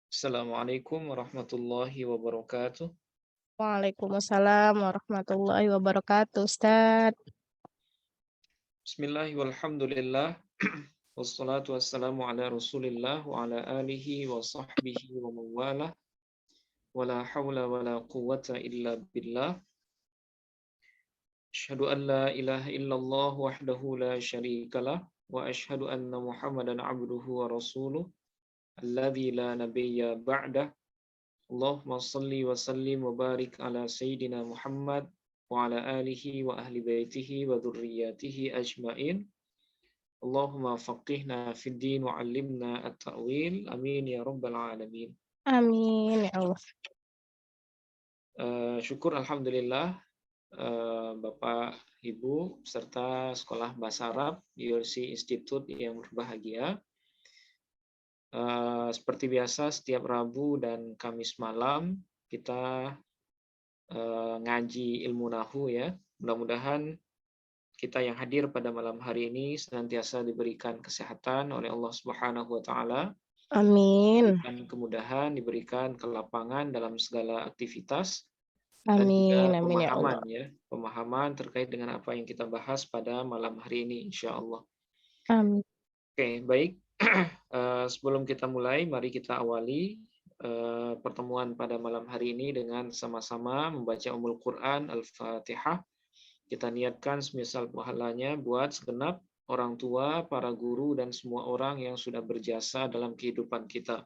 Assalamualaikum warahmatullahi wabarakatuh. Waalaikumsalam warahmatullahi wabarakatuh, Ustaz. Bismillah walhamdulillah. Wassalatu wassalamu ala Rasulillah wa ala alihi wa sahbihi wa mawalah. Wala hawla wala quwwata illa billah. Asyhadu an la ilaha illallah wahdahu la syarikalah wa asyhadu anna Muhammadan abduhu wa rasuluh alladzi la nabiyya ba'dah. Allahumma salli wa sallim wa barik ala Sayyidina Muhammad wa ala alihi wa ahli baitihi wa dhurriyyatihi ajma'in. Allahumma faqihna fid din wa 'allimna at-ta'wil. Amin ya rabbal alamin. Amin ya Allah. Syukur alhamdulillah Bapak Ibu serta Sekolah Bahasa Arab ULC Institute yang berbahagia. Seperti biasa setiap Rabu dan Kamis malam kita ngaji ilmu nahu ya. Mudah-mudahan kita yang hadir pada malam hari ini senantiasa diberikan kesehatan oleh Allah Subhanahu wa taala. Amin. Diberikan kemudahan, diberikan kelapangan dalam segala aktivitas. Dan Amin. juga Amin ya pemahaman Allah. ya, pemahaman terkait dengan apa yang kita bahas pada malam hari ini insya Allah. Amin. Oke, baik. Sebelum kita mulai, mari kita awali pertemuan pada malam hari ini dengan sama-sama membaca Ummul Quran Al-Fatihah. Kita niatkan semisal pahalanya buat segenap orang tua, para guru, dan semua orang yang sudah berjasa dalam kehidupan kita.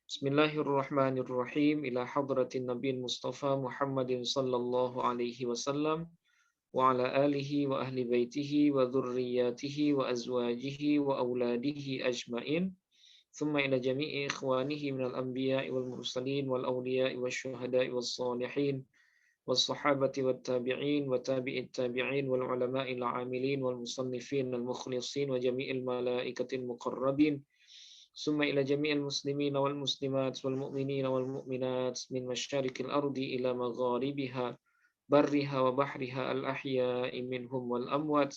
Bismillahirrahmanirrahim. Ila hadratin Nabi Mustafa Muhammadin sallallahu alaihi wasallam wa ala alihi wa ahli baitihi wa dhurriyyatihi wa azwajihi wa auladihi ajma'in. Thumma ila jami'i ikhwanihi minal anbiya'i wal mursalin wal awliya'i wash syuhada'i was salihin was sahabati wat tabi'in wa tabi'it tabi'in wal ulama'il 'amilin wal musannifin al mukhlisin wa jami'il malaikatil muqarrabin. ثم إلى جميع المسلمين والمسلمات والمؤمنين والمؤمنات من مشارق الأرض إلى مغاربها برها وبحرها الأحياء منهم والأموات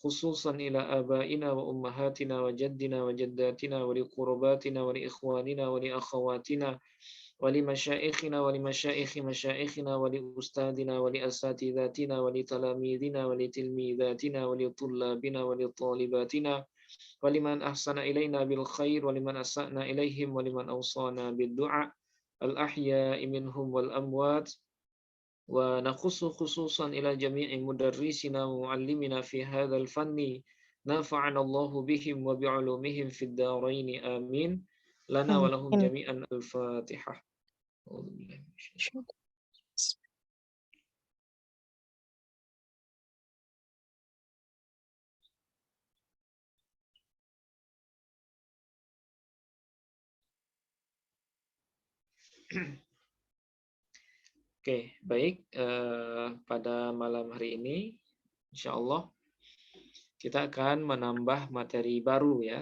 خصوصا إلى آبائنا وأمهاتنا وجدنا وجداتنا ولقرباتنا ولإخواننا ولأخواتنا ولمشائخنا ولمشائخ مشائخنا ولأستاذنا ولأساتذتنا ولتلاميذنا ولتلميذاتنا ولطلابنا ولطالباتنا ولمن أحسن إلينا بالخير ولمن أسأنا إليهم ولمن أوصانا بالدعاء الأحياء منهم والأموات ونخص خصوصا إلى جميع مدرسنا ومعلمنا في هذا الفن نفعنا الله بهم وبعلومهم في الدارين آمين لنا ولهم Amin. جميعا الفاتحة. أعوذ بالله من الشيطان. Oke, baik. Pada malam hari ini, insya Allah kita akan menambah materi baru ya,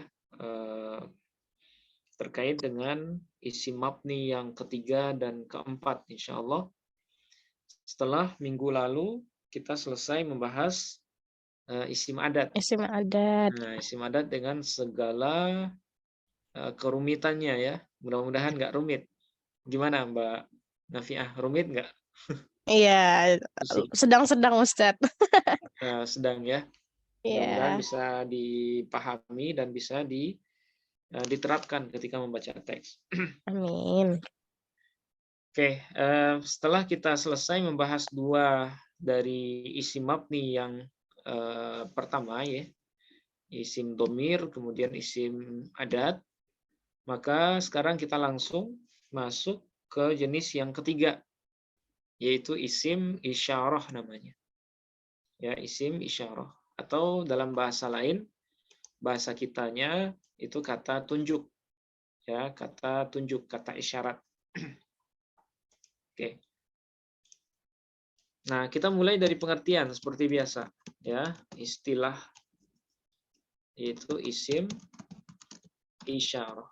terkait dengan isim mabni yang ketiga dan keempat, insya Allah. Setelah minggu lalu kita selesai membahas isim adat. Isim adat. Nah, isim adat dengan segala kerumitannya ya. Mudah-mudahan nggak rumit. Gimana Mbak Nafiah, rumit nggak? Iya, sedang-sedang Ustaz. Sedang ya. Mudah-mudahan Iya. bisa dipahami dan bisa diterapkan ketika membaca teks. Amin. Oke, setelah kita selesai membahas dua dari isim mabni yang pertama ya, isim domir, kemudian isim adat, maka sekarang kita langsung masuk ke jenis yang ketiga, yaitu isim isyarah namanya. Ya, isim isyarah. Atau dalam bahasa lain, bahasa kitanya itu kata tunjuk. Ya, kata tunjuk, kata isyarat. Oke. Nah, kita mulai dari pengertian seperti biasa, ya. Istilah yaitu isim isyarah.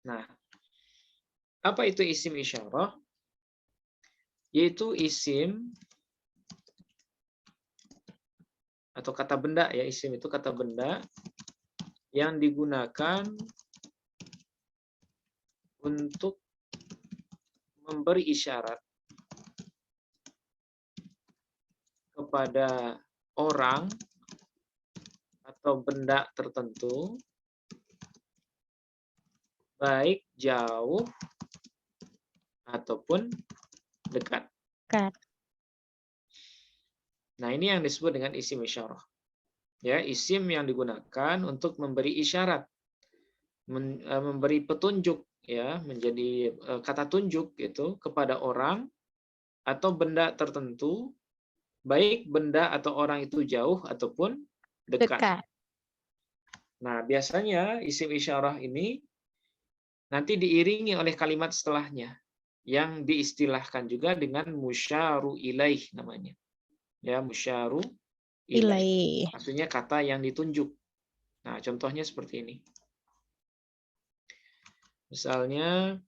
Nah, apa itu isim isyarah? Yaitu isim atau kata benda ya, isim itu kata benda yang digunakan untuk memberi isyarat kepada orang atau benda tertentu, baik jauh ataupun dekat. Dekat. Nah, ini yang disebut dengan isim isyarah. Ya, isim yang digunakan untuk memberi isyarat, memberi petunjuk, ya, menjadi kata tunjuk itu kepada orang atau benda tertentu, baik benda atau orang itu jauh ataupun dekat. Dekat. Nah, biasanya isim isyarah ini nanti diiringi oleh kalimat setelahnya yang diistilahkan juga dengan musyaru ilaih namanya. Ya, musyaru ilaih. Ilai. Maksudnya kata yang ditunjuk. Nah, contohnya seperti ini. Misalnya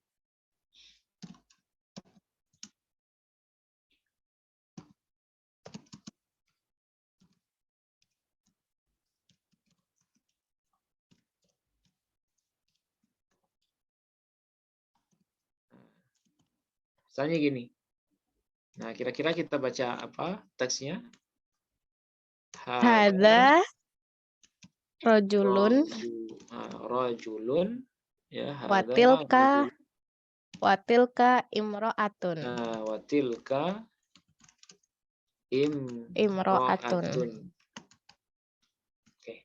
misalnya gini. Nah, kira-kira kita baca apa teksnya? Hadza rajulun rajulun, ya, hadza watilka rajulun. watilka imro'atun. Nah, watilka Imro'atun. imro'atun. Oke.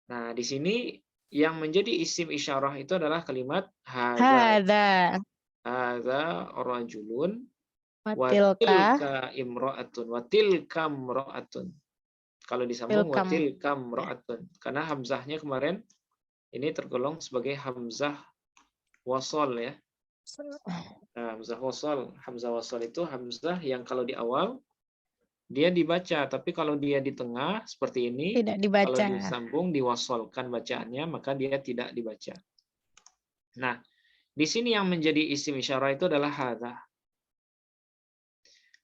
Nah, di sini yang menjadi isim isyarah itu adalah kalimat hadza. Hadza Hadza rajulun watilka watilka imro'atun. Watilka imro'atun. Kalau disambung tilkam. watilka imro'atun. Karena hamzahnya kemarin ini tergolong sebagai hamzah wasol ya. Nah, hamzah wasol. Hamzah wasol itu hamzah yang kalau di awal dia dibaca, tapi kalau dia di tengah seperti ini, Tidak kalau dibaca. disambung diwasolkan bacaannya, maka dia tidak dibaca. Nah, di sini yang menjadi isim isyarah itu adalah hadza.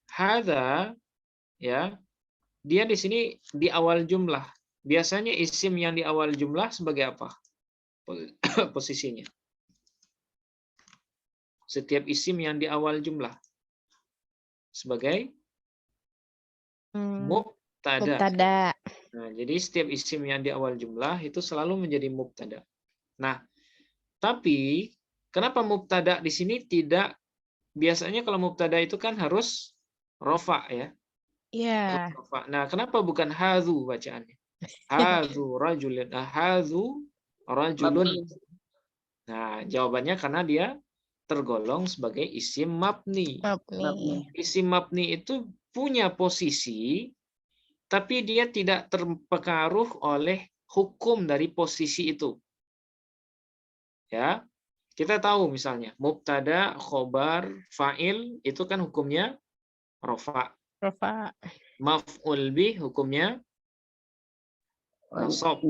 Hadza, ya, dia di sini di awal jumlah. Biasanya isim yang di awal jumlah sebagai apa? Posisinya. Setiap isim yang di awal jumlah sebagai mubtada. Mubtada. Nah, jadi setiap isim yang di awal jumlah itu selalu menjadi mubtada. Nah, tapi kenapa mubtada di sini tidak, biasanya kalau mubtada itu kan harus rofa ya. Iya. Rofa. Nah, kenapa bukan hadzu bacaannya? Hadzu rajulun. Nah, hadzu rajulun. Nah, jawabannya karena dia tergolong sebagai isim mabni. Mabni. Isim mabni itu punya posisi, tapi dia tidak terpengaruh oleh hukum dari posisi itu. Ya, kita tahu misalnya mubtada, khobar, fa'il itu kan hukumnya rofa. Rafa. Maf'ul bih hukumnya nasab.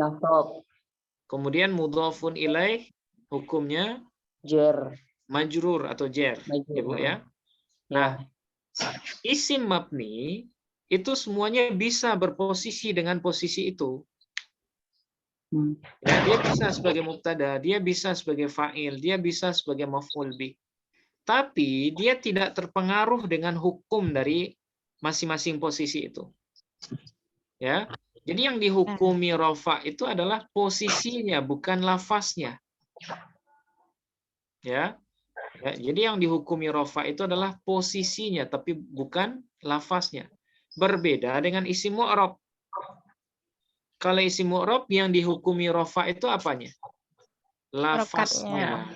Kemudian mudhafun ilaih hukumnya Jer. majrur atau jer, Ibu ya. Nah, isim mabni itu semuanya bisa berposisi dengan posisi itu. Ya, dia bisa sebagai mubtada, dia bisa sebagai fa'il, dia bisa sebagai maf'ul bih. Tapi dia tidak terpengaruh dengan hukum dari masing-masing posisi itu. Ya. Jadi yang dihukumi rofa itu adalah posisinya, bukan lafaznya. Ya. Ya, jadi yang dihukumi rofa itu adalah posisinya, tapi bukan lafaznya. Berbeda dengan isim mu'rab. Kalau isim mu'rab yang dihukumi rofa itu apanya? Lafaznya.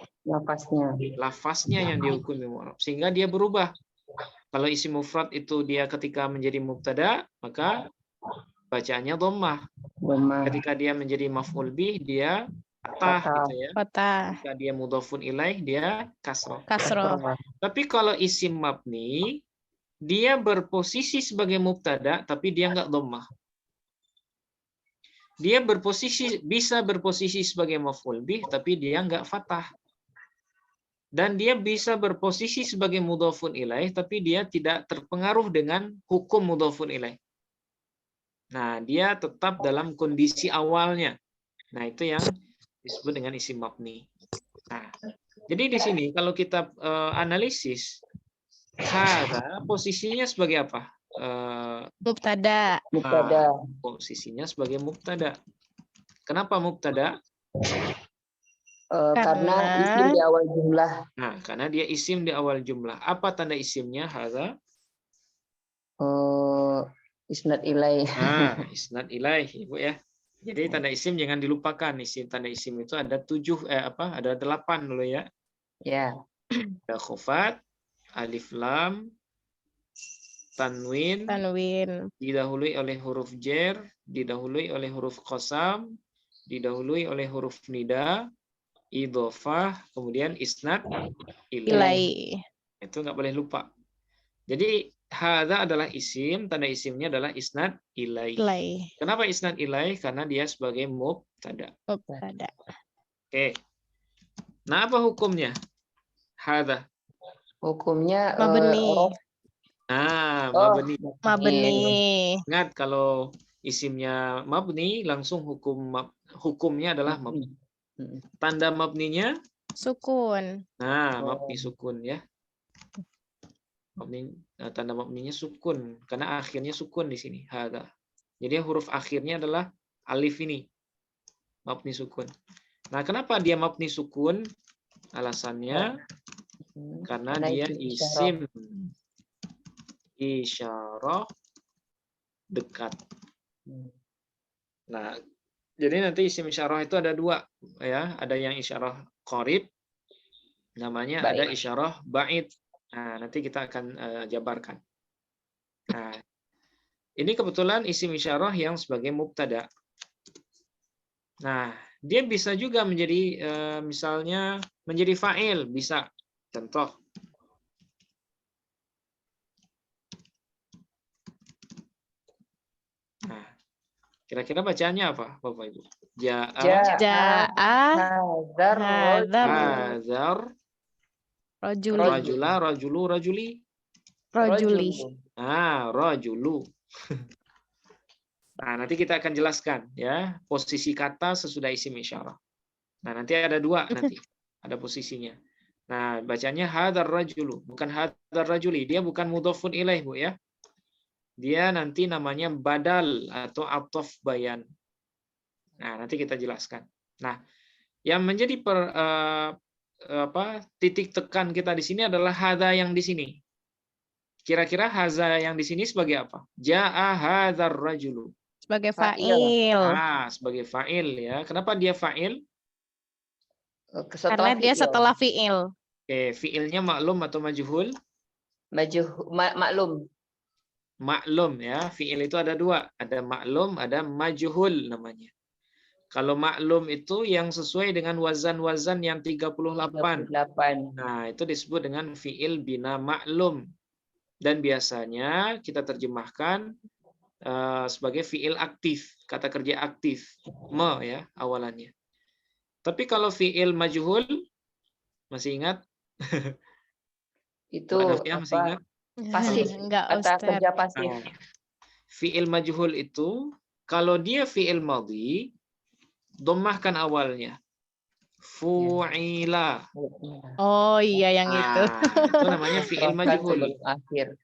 Lafaznya yang dihukumi mu'rab. Sehingga dia berubah. Kalau isim mufrad itu dia ketika menjadi mubtada, maka bacaannya dhammah. Ketika dia menjadi maf'ul bih, dia fathah gitu ya. Ketika dia mudhafun ilaih, dia kasroh. Tapi kalau isim mabni, dia berposisi sebagai mubtada, tapi dia nggak dhammah. Dia bisa berposisi sebagai maf'ul bih, tapi dia nggak fathah. Dan dia bisa berposisi sebagai mudhafun ilaih, tapi dia tidak terpengaruh dengan hukum mudhafun ilaih. Nah, dia tetap dalam kondisi awalnya. Nah, itu yang disebut dengan isim mabni. Nah, jadi di sini kalau kita analisis, hadza posisinya sebagai apa? Mubtada. Mubtada. Posisinya sebagai mubtada. Kenapa mubtada? Karena Karena isim di awal jumlah. Nah, karena dia isim di awal jumlah. Apa tanda isimnya? Hadza? Isnad ilaih. Isnad ilaih, Ibu ya. Jadi tanda isim jangan dilupakan. Tanda isim itu ada 7 ada 8 dulu ya. Ya. Ada khofat, alif lam, tanwin, didahului oleh huruf jer, didahului oleh huruf qasam, didahului oleh huruf nida, idhofah, kemudian isnad ilaih. Itu nggak boleh lupa. Jadi hadza adalah isim, tanda isimnya adalah isnad ilaih. Kenapa isnad ilaih? Karena dia sebagai mubtada. Oke. Nah, apa hukumnya? Hadza. Hukumnya mabni. Mabni. Ingat kalau isimnya mabni langsung hukumnya adalah mabni. Tanda mabninya sukun. Mabni sukun ya. Tanda mabninya sukun karena akhirnya sukun di sini. Hadza. Jadi huruf akhirnya adalah alif ini. Mabni sukun. Nah, kenapa dia mabni sukun? Alasannya karena dia isim isyarah dekat. Nah, jadi nanti isim isyarah itu ada 2 ya, ada yang isyarah qarib, namanya ada isyarah ba'id. Nah, nanti kita akan jabarkan. Nah, ini kebetulan isim isyarah yang sebagai mubtada. Nah, dia bisa juga menjadi misalnya menjadi fa'il, bisa. Contoh. Nah, kira-kira bacaannya apa, Bapak Ibu? Ja'a hadzar rajula rajulu rajuli. Rajulu. Nah, nanti kita akan jelaskan ya posisi kata sesudah isim isyarah. Nah, nanti ada 2 nanti. Ada posisinya. Nah, bacanya hadzar rajulu, bukan hadzar rajuli. Dia bukan mudhofun ilaih, Bu ya. Dia nanti namanya badal atau ataf bayan. Nah, nanti kita jelaskan. Nah, yang menjadi titik tekan kita di sini adalah hadza yang di sini. Kira-kira hadza yang di sini sebagai apa? Ja'a hadzar rajulu. Sebagai fa'il. Sebagai fa'il ya. Kenapa dia fa'il? Karena dia setelah fi'il. Oke, fi'ilnya maklum atau majhul? Maklum. Maklum ya. Fi'il itu ada 2. Ada maklum, ada majhul namanya. Kalau maklum itu yang sesuai dengan wazan-wazan yang 38. Nah, itu disebut dengan fi'il bina maklum. Dan biasanya kita terjemahkan sebagai fi'il aktif, kata kerja aktif. Ya, awalannya. Tapi kalau fi'il majhul, masih ingat? Itu masih ingat? Pasif. Kata kerja pasif. Fi'il majhul itu, kalau dia fi'il madhi, dhammahkan awalnya. Fu'ila. Oh iya, yang itu. Itu namanya fi'il majhul. Akhir.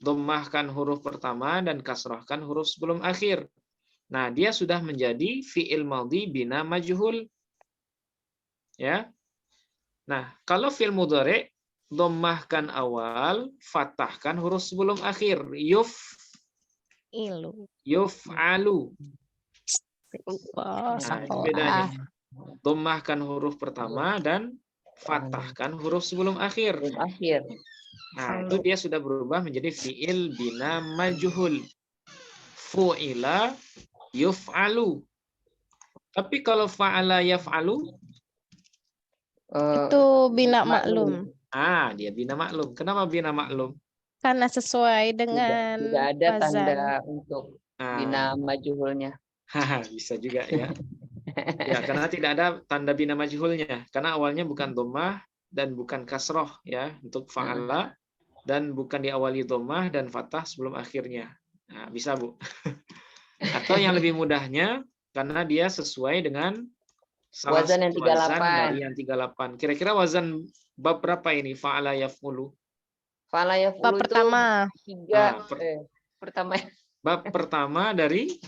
Dhammahkan huruf pertama dan kasrahkan huruf sebelum akhir. Nah, dia sudah menjadi fi'il madhi bina majhul. Ya. Nah, kalau fi'il mudhari, dhammahkan awal, fathahkan huruf sebelum akhir. Yuf'alu. Nah, itu bedanya. Dhammahkan huruf pertama dan fathahkan huruf sebelum akhir. Nah, itu dia sudah berubah menjadi fi'il bina majhul. Fu'ila yuf'alu. Tapi kalau fa'ala yaf'alu, itu bina maklum. Dia bina maklum. Kenapa bina maklum? Karena sesuai dengan tidak ada wazan. Tanda untuk bina majhulnya. Bisa juga ya. Ya, karena tidak ada tanda bina majhulnya. Karena awalnya bukan dhammah dan bukan kasroh ya untuk fa'ala, dan bukan diawali dhammah dan fathah sebelum akhirnya. Nah, bisa, Bu. Atau yang lebih mudahnya, karena dia sesuai dengan salah Wazan yang satu wazan 38. dari yang 38. Kira-kira wazan bab berapa ini? Fa'ala yaf'ulu. Fala Bab yaf'ulu itu pertama 3 Nah, pertama bab pertama dari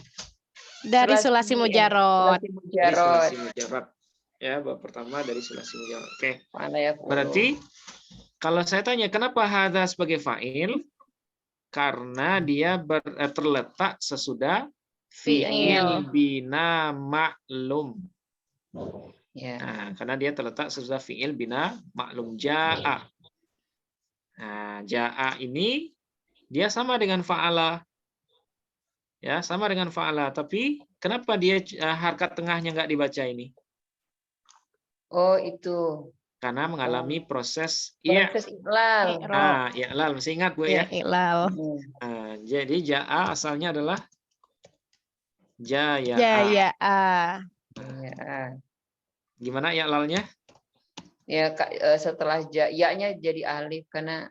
dari sulasi mujarot. sulasi dari mujarot. sulasi mujarrad. Ya, bab pertama dari sulasi mujarrad. Oke. Fala yaf'ulu. Berarti kalau saya tanya kenapa hadza sebagai fa'il? Karena dia terletak sesudah fi'il bina ma'lum. Ya. Nah, karena dia terletak sesudah fi'il bina ma'lum ja'a. Nah, ja'a ini dia sama dengan fa'ala. Ya, sama dengan fa'ala, tapi kenapa dia harkat tengahnya nggak dibaca ini? Oh, itu. Karena mengalami proses Proses iqlal. Nah, i'lal masih ingat, Bu ya? Iqlal. Nah, jadi ja'a asalnya adalah jaya'a. Jaya'a. Ya. Gimana i'lalnya? Ya, setelah ya-nya jadi alif karena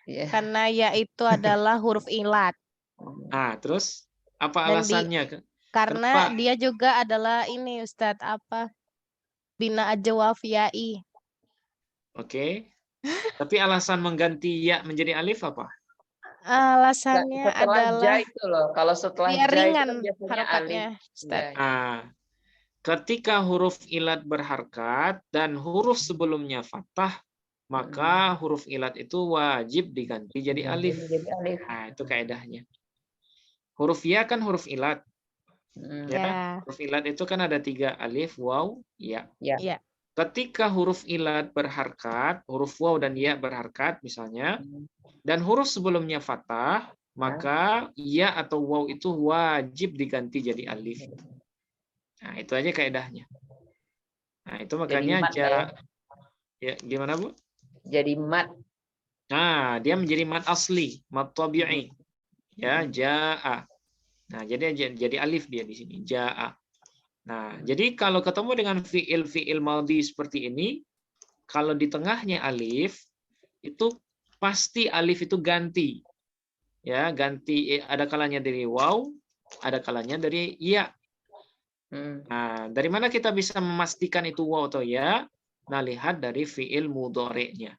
ya. Karena ya itu adalah huruf ilat. Nah, terus apa Dan alasannya? karena Kenapa? dia juga adalah ini Ustadz apa? Bina ajwaf ya'i. Oke. Tapi alasan mengganti ya menjadi alif apa? Alasannya Setelah ja adalah itu loh. Kalau setelah biar ja itu ringan kan biasanya harokatnya, alif. Ustadz. Ya. Nah, ketika huruf ilat berharkat dan huruf sebelumnya fathah, maka huruf ilat itu wajib diganti jadi alif. Jadi alif. Nah, itu kaedahnya. Huruf ya kan huruf ilat. Ya. Huruf ilat itu kan ada 3, alif, waw, ya. Ya. Ketika huruf ilat berharkat, huruf waw dan ya berharkat misalnya, dan huruf sebelumnya fathah, maka ya atau waw itu wajib diganti jadi alif. Nah, itu aja kaedahnya. Nah, itu makanya ya gimana, Bu? Jadi mat. Nah, dia menjadi mat asli, mat tabi'i. Ya, ja'a. Nah, jadi alif dia di sini, ja'a. Nah, jadi kalau ketemu dengan fi'il madhi seperti ini, kalau di tengahnya alif, itu pasti alif itu ganti. Ya, ganti ada kalanya dari waw, ada kalanya dari ya. Nah, dari mana kita bisa memastikan itu waw atau ya? Nah, lihat dari fi'il mudhari'nya.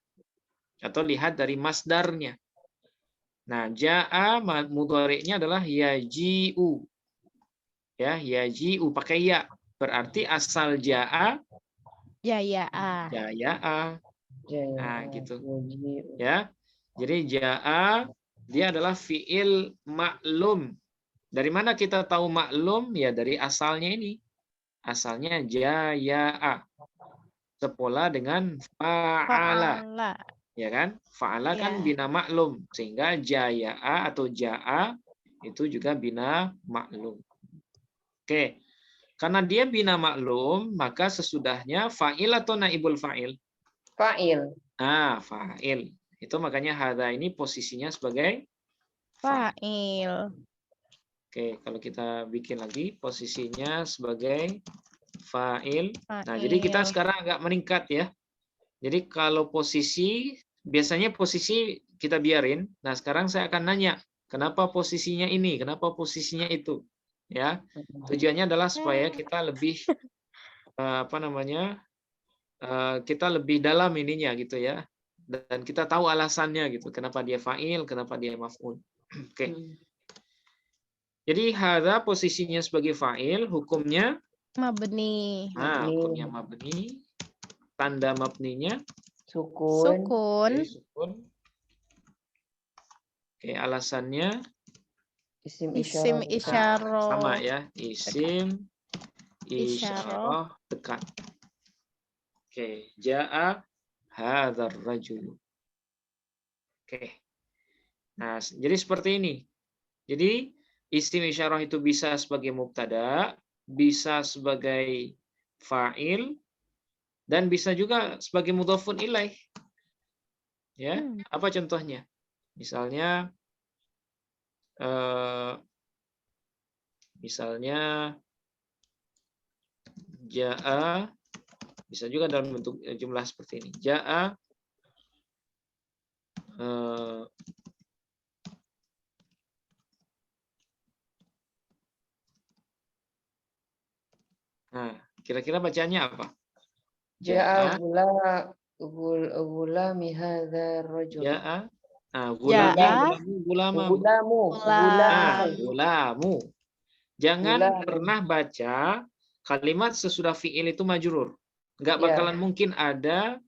Atau lihat dari masdarnya. Nah, ja'a mudhari'nya adalah yaji'u. Ya, yaji'u pakai ya. Berarti asal ja'a jaya'a. Jaya'a. Nah, gitu. Ya. Jadi ja'a dia adalah fi'il maklum. Dari mana kita tahu maklum? Ya dari asalnya ini. Asalnya jaya'a. Sepola dengan fa'ala. Ya kan? Fa'ala kan bina maklum. Sehingga jaya'a atau ja'a itu juga bina maklum. Oke. Karena dia bina maklum, maka sesudahnya fa'il atau naibul fa'il? Fa'il. Nah, fa'il. Itu makanya hadza ini posisinya sebagai fa'il. Oke, kalau kita bikin lagi posisinya sebagai fa'il. Nah, jadi kita sekarang agak meningkat ya. Jadi kalau posisi, biasanya posisi kita biarin. Nah, sekarang saya akan nanya, kenapa posisinya ini, kenapa posisinya itu? Ya, tujuannya adalah supaya kita lebih kita lebih dalam ininya gitu ya, dan kita tahu alasannya gitu, kenapa dia fa'il, kenapa dia maf'ul. Oke. Jadi hadza posisinya sebagai fa'il, hukumnya mabni. Nah, hukumnya mabni. Tanda mabninya Sukun. Oke, sukun. Oke, alasannya Isim isyarah. sama ya, isim isyarah dekat. Oke, ja'a hadzal rajul. Oke. Nah, jadi seperti ini. Jadi isim isyarah itu bisa sebagai mubtada, bisa sebagai fa'il, dan bisa juga sebagai mudhofun ilaih. Ya, apa contohnya? Misalnya ja'a, bisa juga dalam bentuk jumlah seperti ini. Ja'a Nah, kira-kira bacanya apa? Ja'a Ja'a, gulami hadzal rajul. ja'a. Nah, gulami, Ja'a gulamam. Gulamu, Ah, gulam. gulamu. Jangan Gulamu. pernah baca kalimat sesudah fi'il itu majrur. Nggak Ya. bakalan mungkin ada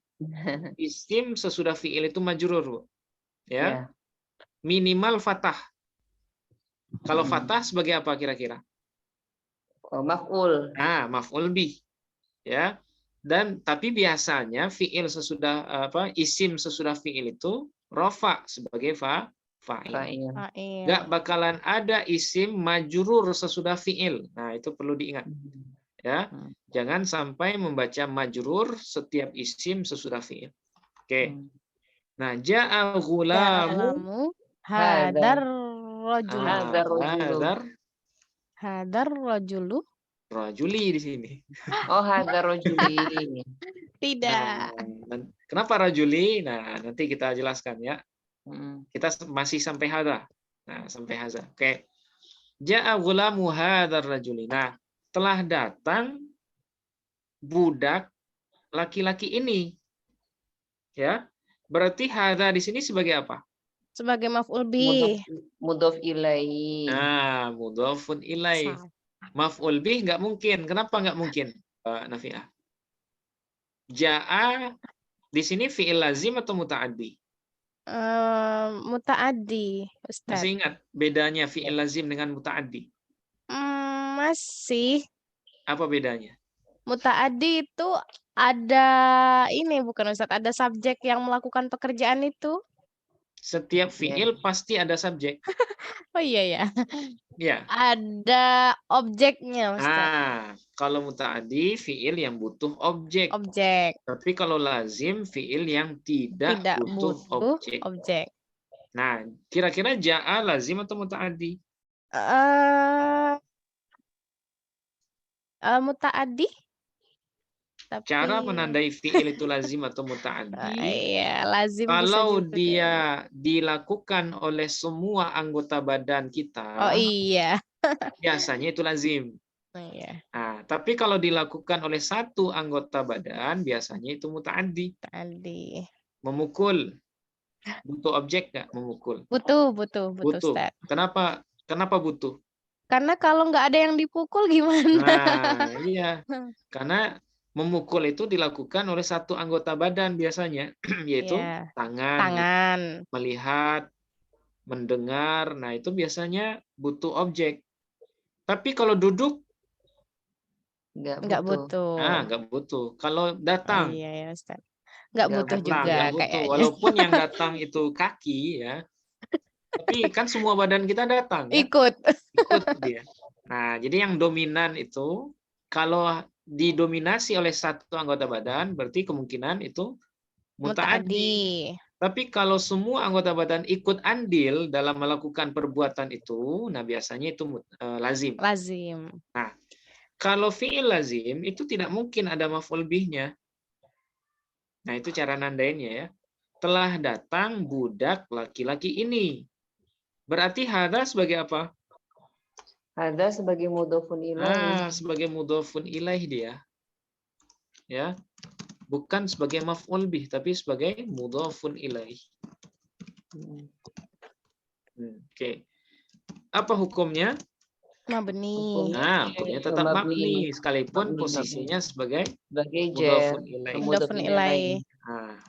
isim sesudah fi'il itu majrur, Bu. Ya, Ya. minimal fathah. Kalau fathah sebagai apa kira-kira? Oh, maf'ul. Ah, maf'ul bih. Ya. Dan tapi biasanya fi'il sesudah isim sesudah fi'il itu rofa sebagai fa'il. Fa'il. Fa'il. Nggak bakalan ada isim majrur sesudah fi'il. Nah, itu perlu diingat. Ya, jangan sampai membaca majrur setiap isim sesudah fi'il. Oke. Nah, ja'a ghulamu Gulamu hadar rajulu. Hadzal rajulu. Hadar rajulu. rajuli di sini. Oh, hadzal rajuli. Tidak. Nah, kenapa rajuli? Nah, nanti kita jelaskan ya. Kita masih sampai hadza. Nah, sampai hadza. Oke. Ja'a ghulamu hadzal rajuli. Nah, telah datang budak laki-laki ini. Ya. Berarti hadza di sini sebagai apa? Sebagai maf'ul bih. Mudhof ilaihi. Nah, mudhofun ilaih. Sa- Maf'ul bih nggak mungkin. Kenapa nggak mungkin, Pak Nafi'ah? Ja'a di sini fi'il lazim atau muta'addi? Muta'addi, Ustaz. Masih ingat bedanya fi'il lazim dengan muta'addi? Masih. Apa bedanya? Muta'addi itu ada ini bukan Ustaz, ada subjek yang melakukan pekerjaan itu. Setiap fi'il pasti ada subjek. Oh iya ya. Ya. Ada objeknya Ustaz. Kalau muta'addi fi'il yang butuh objek. Objek. Tapi kalau lazim fi'il yang tidak butuh objek. objek. Nah, kira-kira ja'a lazim atau muta'addi? Muta'addi. Cara Tapi menandai fi'il itu lazim atau muta'addi, iya, lazim bisa kalau juga. dia dilakukan oleh semua anggota badan Oh kita, iya. biasanya itu lazim. Oh, iya. Nah, tapi kalau dilakukan oleh satu anggota badan, biasanya itu muta'addi. Tadi. Memukul. Butuh objek nggak memukul? Butuh Ustaz. Kenapa butuh? Karena kalau nggak ada yang dipukul gimana? Nah, iya. Karena memukul itu dilakukan oleh satu anggota badan biasanya, yaitu Iya. tangan. Melihat, mendengar. Nah, itu biasanya butuh objek. Tapi kalau duduk, Nggak butuh. nggak butuh. Kalau datang, Iya ya Ustaz. Nggak butuh nggak juga butuh. kayaknya. Walaupun yang datang itu kaki ya, tapi kan semua badan kita datang. Ya? Ikut dia. Nah, jadi yang dominan itu kalau didominasi oleh satu anggota badan, berarti kemungkinan itu muta'addi. Tapi kalau semua anggota badan ikut andil dalam melakukan perbuatan itu, nah biasanya itu lazim. Nah, kalau fi'il lazim itu tidak mungkin ada maf'ul bihnya. Nah, itu cara nandainnya ya. Telah datang budak laki-laki ini. Berarti hadza sebagai apa? Hadza sebagai mudhofun ilaih. Sebagai mudhofun ilaih dia. Ya. Bukan sebagai maf'ul bih, tapi sebagai mudhofun ilaih. Oke. Apa hukumnya? Mabni. Nah, hukumnya tetap mabni sekalipun posisinya sebagai mudhofun ilaih. Nah,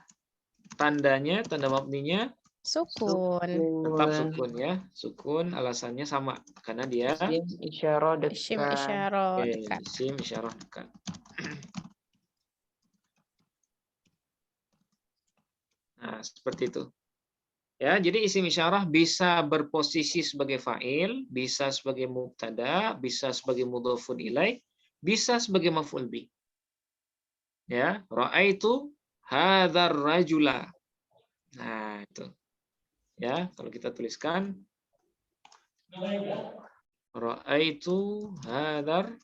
tandanya, tanda mabninya Sukun. tetap sukun ya. Sukun alasannya sama karena dia isim isyarah dekat. Isim isyarah dekat. Nah, seperti itu. Ya, jadi isim isyarah bisa berposisi sebagai fa'il, bisa sebagai mubtada, bisa sebagai mudhofun ilaih, bisa sebagai maf'ul bih. Ya, ra'aitu hadzal rajula. Nah, itu. Ya, kalau kita tuliskan ra'aitu hadzal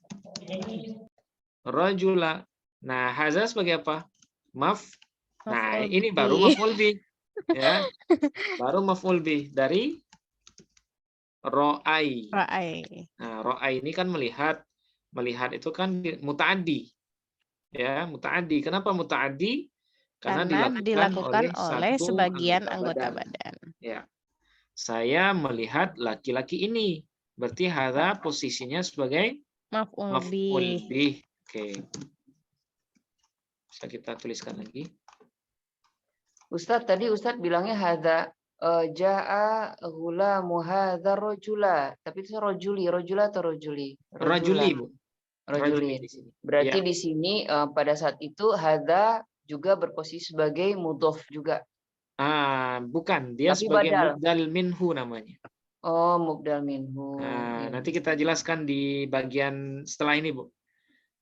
rajula. Nah, hadza sebagai apa? Nah, ini baru maf'ul bih. Ya. Baru maf'ul bih dari ra'ai. Nah, ra'ai ini kan melihat. Melihat itu kan mutaaddi. Ya, mutaaddi. Kenapa mutaaddi? Karena dilakukan oleh satu sebagian anggota badan. badan. Ya. Saya melihat laki-laki ini. Berarti hadza posisinya sebagai Maf'ul maf'ul bih. bih. Oke. Bisa kita tuliskan lagi. Ustadz, tadi Ustadz bilangnya hadza ja'a ghulamu hadza rajula. Tapi itu rajula atau rajuli? Rajuli, Bu. Rajuli. di sini. Berarti Ya. di sini pada saat itu hadza juga berposisi sebagai mudhof juga. Bukan. Dia Tapi sebagai badal. mubdal minhu namanya. Oh, mubdal minhu. Nah, Iya. nanti kita jelaskan di bagian setelah ini, Bu.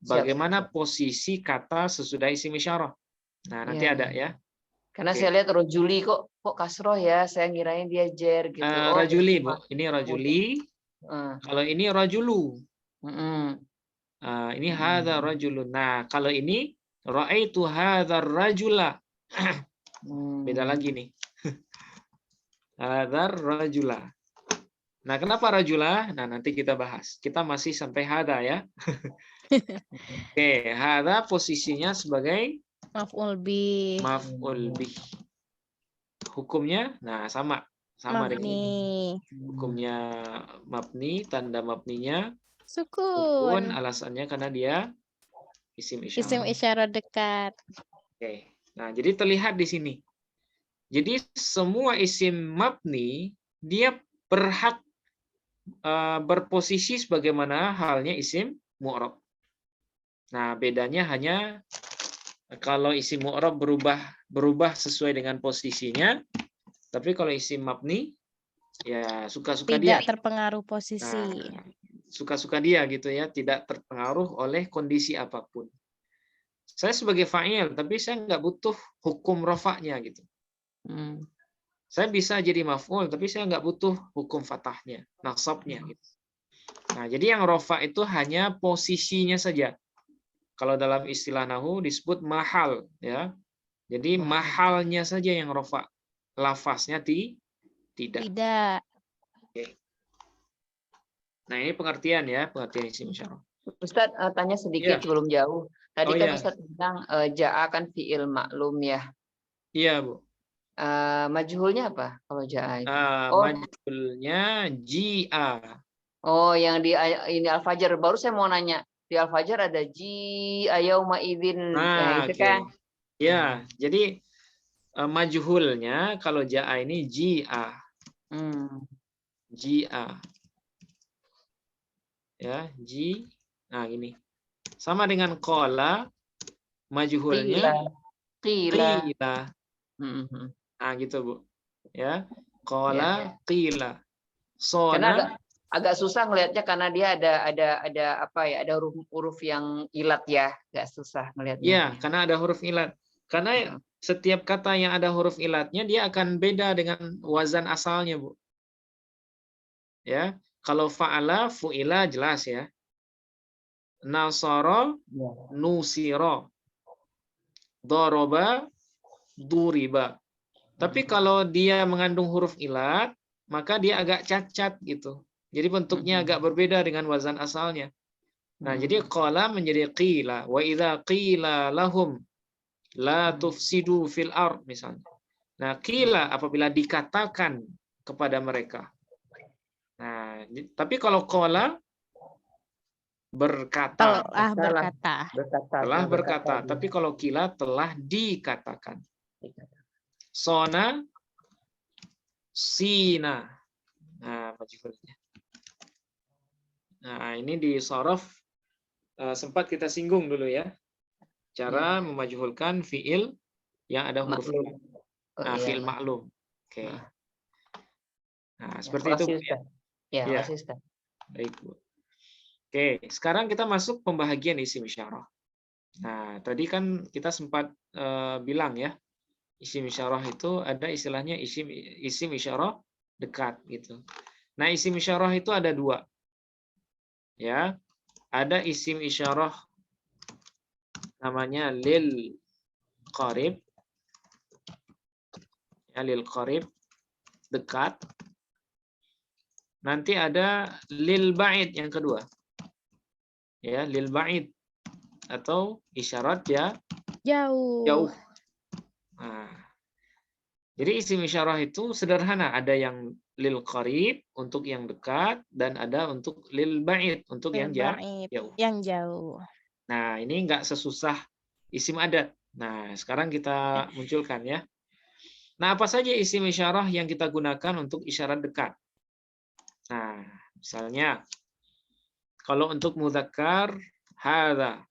Bagaimana posisi kata sesudah isim isyarah. Nah, nanti Iya, ada iya. ya. Karena Oke. saya lihat rajuli kok kasroh ya. Saya ngirain dia jer gitu. Rajuli, berarti Bu. Ini rajuli. Kalau ini rajulu. Ini hadza rajulun. Nah, kalau ini ra'aitu hadzal rajula. Beda lagi nih. Hadzal rajula. Nah, kenapa rajula? Nah, nanti kita bahas. Kita masih sampai hadza ya. Oke, hadza posisinya sebagai Maf'ul bih. maf'ul bih. Hukumnya, nah sama dengan Mabni. hukumnya mabni, tanda mabninya Sukun. alasannya karena dia isim Isim isyarah. isyarah dekat. Oke. Nah, jadi terlihat di sini. Jadi semua isim mabni dia berhak berposisi sebagaimana halnya isim mu'rab. Nah, bedanya hanya kalau isim mu'rab berubah sesuai dengan posisinya, tapi kalau isim mabni ya suka-suka dia. Tidak terpengaruh posisi. Nah, suka-suka dia gitu ya, tidak terpengaruh oleh kondisi apapun. Saya sebagai fa'il, tapi saya nggak butuh hukum rafa'nya gitu. Saya bisa jadi maf'ul, tapi saya nggak butuh hukum fathahnya, nasabnya gitu. Nah, jadi yang rafa' itu hanya posisinya saja. Kalau dalam istilah nahwu disebut mahal ya. Jadi mahalnya saja yang rafa'. Lafaznya tidak. Tidak. Oke. Nah, ini pengertian ya, pengertian isim isyarah. Ustadz, tanya sedikit sebelum jauh. Tadi kan Ustadz bilang ja'a kan fi'il maklum ya. Iya, Bu. Majhulnya apa kalau ja'a itu? Majhulnya ji'a. Oh, yang di ini Al-Fajr. Baru saya mau nanya. Di Al-Fajr ada ji'a yauma idzin. Itu kan? Ya, jadi majhulnya kalau ja'a ini ji'a. Ji'a. Ya, nah gini. Sama dengan qala, majhulnya qila. Nah, gitu, Bu. Ya. Qala qila. Karena agak susah ngelihatnya karena dia ada apa ya? Ada huruf yang ilat ya, agak susah ngelihatnya. Iya, karena ada huruf ilat. Karena setiap kata yang ada huruf ilatnya dia akan beda dengan wazan asalnya, Bu. Ya, kalau fa'ala, fu'ila jelas ya. Nasara, nusira. Doroba, duriba. Tapi kalau dia mengandung huruf ilat, maka dia agak cacat gitu. Jadi bentuknya agak berbeda dengan wazan asalnya. Nah, jadi qala menjadi qila. Wa idza qila lahum la tufsidu fil ard misalnya. Nah, qila apabila dikatakan kepada mereka. Nah, tapi kalau qala berkata. Telah berkata. Tapi kalau qila telah dikatakan. Sona, sina. Nah, majhulnya. Nah, ini di shorof sempat kita singgung dulu ya. Cara memajhulkan fiil yang ada huruf ilat. Nah, fiil maklum. Oke. Nah, seperti itu. Ya, makasih Ustaz. Baik, Bu. Oke, sekarang kita masuk pembahagian isim isyarah. Nah, tadi kan kita sempat bilang ya, isim isyarah itu ada istilahnya isim isyarah dekat gitu. Nah, isim isyarah itu ada dua. Ya. Ada isim isyarah namanya lil qarib. Ya, lil qarib dekat. Nanti ada lil ba'id yang kedua. ya, lil ba'id atau isyarat ya Jauh. jauh. Nah, jadi isim isyarah itu sederhana, ada yang lil qarib untuk yang dekat dan ada untuk lil ba'id untuk yang Ba'id. jauh. Yang jauh. Nah, ini enggak sesusah isim adat. Nah, sekarang kita munculkan ya. Nah, apa saja isim isyarah yang kita gunakan untuk isyarat dekat? Nah, misalnya kalau untuk mudzakkar hadza,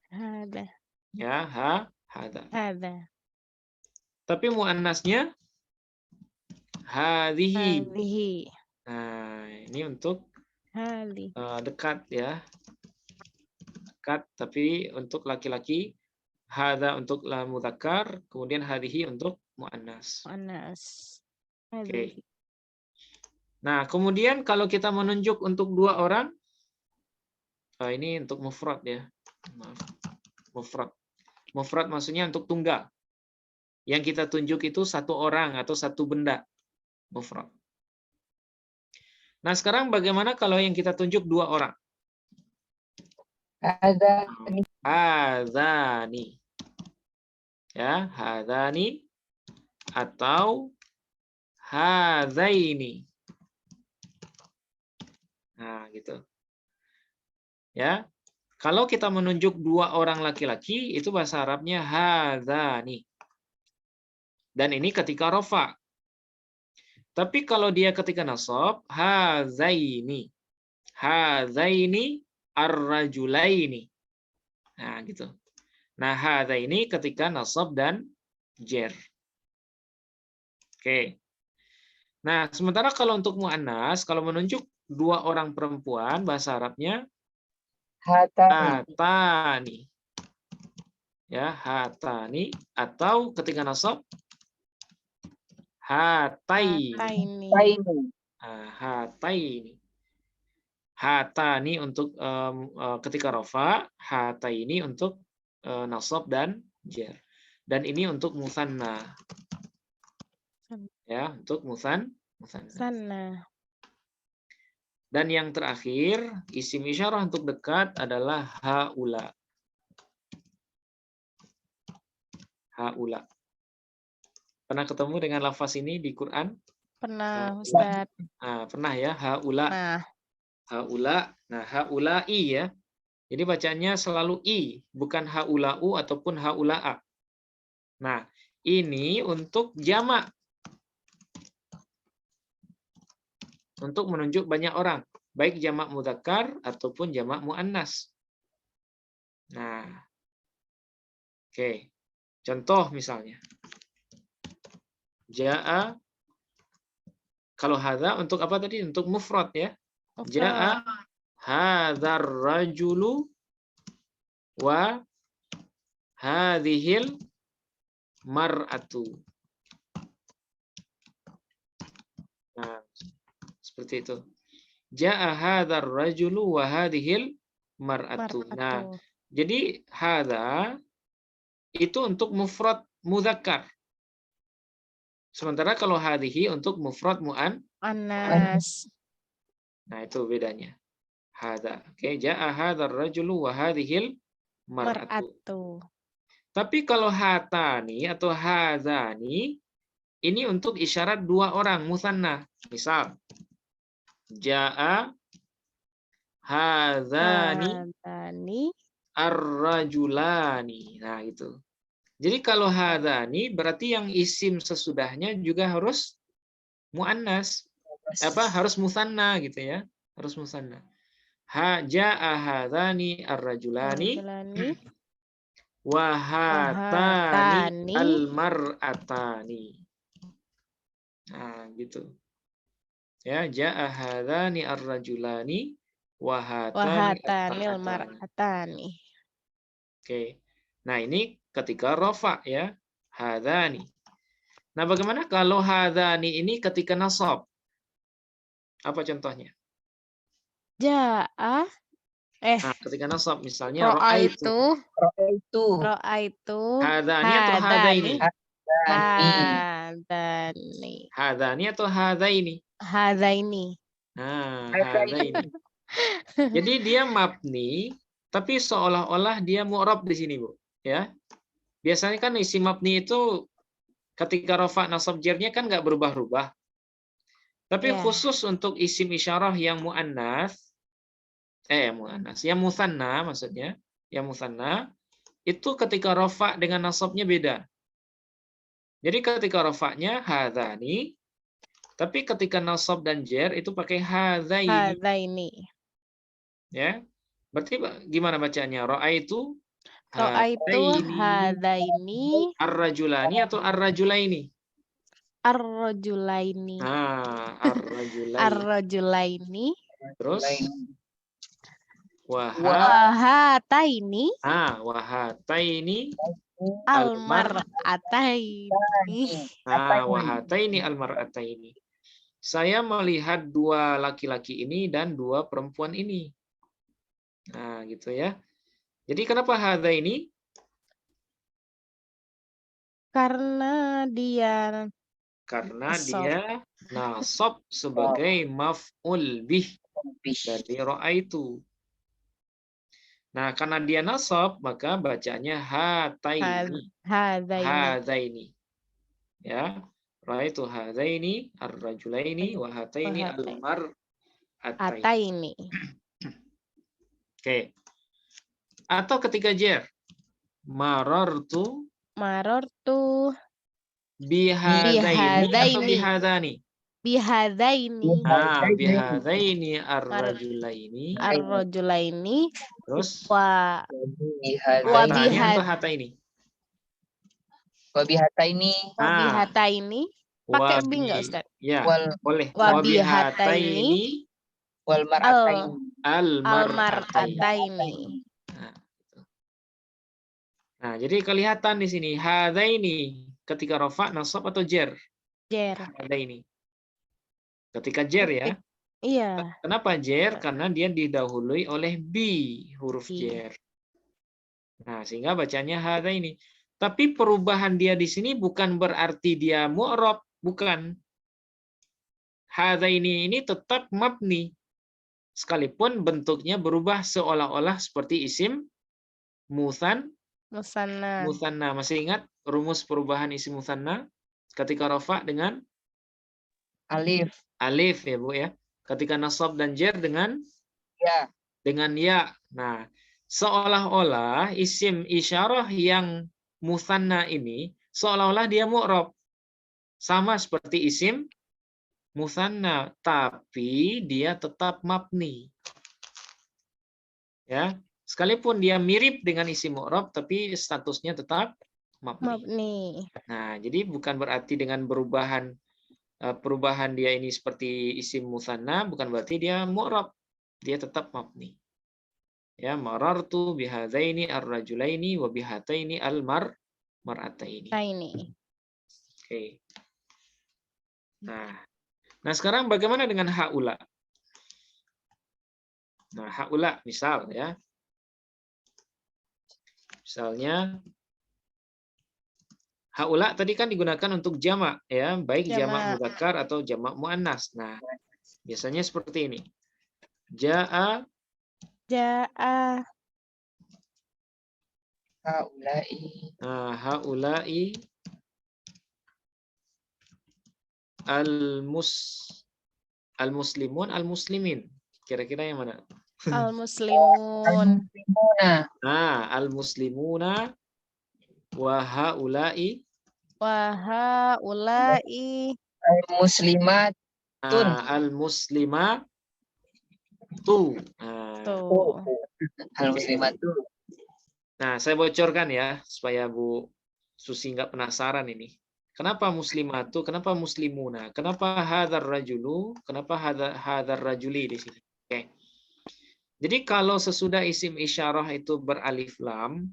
Hada. ya, hadza. Hada. Tapi muannasnya hadhihi. Hadhihi. Nah, ini untuk Hali. dekat ya. Dekat, tapi untuk laki-laki hadza untuk mudzakkar, kemudian hadhihi untuk muannas. Muannas. Oke. Hadhihi. Nah, kemudian kalau kita menunjuk untuk dua orang, ini untuk mufrad ya. Maaf. Mufrad. Mufrad maksudnya untuk tunggal. Yang kita tunjuk itu satu orang atau satu benda. Mufrad. Nah, sekarang bagaimana kalau yang kita tunjuk dua orang? Hadzani. Ya, hadzani atau hadzaini. Nah, gitu. Ya. Kalau kita menunjuk dua orang laki-laki, itu bahasa Arabnya hadzani. Dan ini ketika rofa. Tapi kalau dia ketika nasab, hadzaini. Hadzaini ar-rajulaini. Nah, gitu. Nah, hadzaini ketika nasab dan jer. Oke. Nah, sementara kalau untuk muannas, kalau menunjuk dua orang perempuan, bahasa Arabnya hatani. Ya, hatani atau ketika nasab hataini. Hataini. Hatani untuk ketika rafa, hataini untuk nasab dan jer. Dan ini untuk musanna. Ya, untuk musanna. Sana. Dan yang terakhir, isim isyarah untuk dekat adalah haula. Haula. Pernah ketemu dengan lafaz ini di Quran? Pernah, Ustaz. Nah, pernah ya, haula. Nah, Haula. Nah, haula'i ya. Jadi bacanya selalu i, bukan haula'u ataupun haula'a. Nah, ini untuk jamak. Untuk menunjuk banyak orang, baik jamak mudzakkar ataupun jamak muannas. Nah, oke. Contoh misalnya. Ja'a, kalau hadza untuk apa tadi? Untuk mufrad ya. Ja'a hadzal rajulu wa hadhil mar'atu. Nah, seperti itu. Ja'a hadzal rajulu wa hadhil mar'atu. Nah, jadi hadza itu untuk mufrad mudzakkar. Sementara kalau hadhihi untuk mufrad muannas. Nah, itu bedanya. Hadza. Oke, ja'a hadzal rajulu wa hadhil mar'atu. Tapi kalau hatani atau hadzani ini untuk isyarat dua orang musanna. Misal ja'a hadzani ar-rajulani. Nah, itu. Jadi kalau hadzani berarti yang isim sesudahnya juga harus muannas. Harus musanna gitu ya. Harus musanna. Ja'a hadzani ar-rajulani wa hatani al-mar'atani. Nah, gitu. Ya, ja'a hadzani ar-rajulani wa hatani al-mar'atani. Oke. Nah, ini ketika rafa ya, hadzani. Nah, bagaimana kalau hadzani ini ketika nasab? Apa contohnya? Ja'a Nah, ketika nasab misalnya ra'aitu. Hadzani atau hadzaini? Hadzani atau hadzaini? Hadzaini. Nah, hadzaini. Jadi dia mabni tapi seolah-olah dia mu'rab di sini, Bu. Ya. Biasanya kan isim mabni itu ketika rafa nasab jarnya kan nggak berubah-ubah. Tapi Ya. khusus untuk isim isyarah yang yang musanna maksudnya, yang musanna itu ketika rafa dengan nasabnya beda. Jadi ketika rafa'nya hadzani, tapi ketika nasab dan jar itu pakai hadzaini, Hadaini. ya. Berarti gimana bacanya? Ra'aitu Ra'aitu hadaini hadaini ar-rajulani atau ar-rajulaini? ar-rajulaini. Ar-rajulaini. Ar-rajulaini. Terus Wahataini wahataini almar'ataini. wahataini almar'ataini. Saya melihat dua laki-laki ini dan dua perempuan ini. Nah, gitu ya. Jadi kenapa hadza ini? Karena dia nasab sebagai maf'ul bih dari ra'aitu. Nah, karena dia nasab, maka bacanya hataini. Hadzaini. Ya. Ra'aitu hadzaini ar-rajulaini wa hataini al-mar'ataini. Ataini. Oke. Atau ketika jar. Marartu bihadzaini atau bihadzani? Bihadzaini. Bihadzaini ar-rajulaini. Ar-rajulaini. Terus Bihadzaini atau hataini? Wabihataini. Wabihataini. Pakai bi enggak, Ustaz? Ya, boleh. Wabihataini Wal mar'ataini. al-mar'ataini. Nah, jadi kelihatan di sini hadzaini ketika rafa, nasab atau jar? Jar. Hadzaini. Ketika jar ya. Iya. Kenapa jar? Karena dia didahului oleh bi, huruf jar. Nah, sehingga bacanya hadzaini. Tapi perubahan dia di sini bukan berarti dia mu'rab, bukan. Hadzaini ini tetap mabni. Sekalipun bentuknya berubah seolah-olah seperti isim musanna. Masih ingat rumus perubahan isim musanna ketika rafa dengan alif ya, Bu ya. Ketika nasab dan jar dengan ya. Nah, seolah-olah isim isyarah yang musanna ini seolah-olah dia mu'rab. Sama seperti isim musanna, tapi dia tetap mabni. Ya, sekalipun dia mirip dengan isim mu'rab tapi statusnya tetap mabni. Nah, jadi bukan berarti dengan perubahan dia ini seperti isim musanna bukan berarti dia mu'rab. Dia tetap mabni. Ya, marartu bihadzaini ar-rajulaini wa bihataini al-mar'ataini. Oke. Nah, sekarang bagaimana dengan haula? Nah, haula misal ya. Misalnya haula tadi kan digunakan untuk jamak ya, baik jamak mudzakkar atau jamak muannas. Nah, biasanya seperti ini. Jaa haula'i al-muslimun al-muslimin. Kira-kira yang mana? Al-muslimun. Al-muslimuna wa haula'i al-muslimatun. Al-muslimatu. Nah, saya bocorkan ya supaya Bu Susi nggak penasaran ini. Kenapa muslimatu? Kenapa muslimuna? Kenapa hadzal rajulu? Kenapa hadzal rajuli di sini? Oke. Jadi kalau sesudah isim isyarah itu beralif lam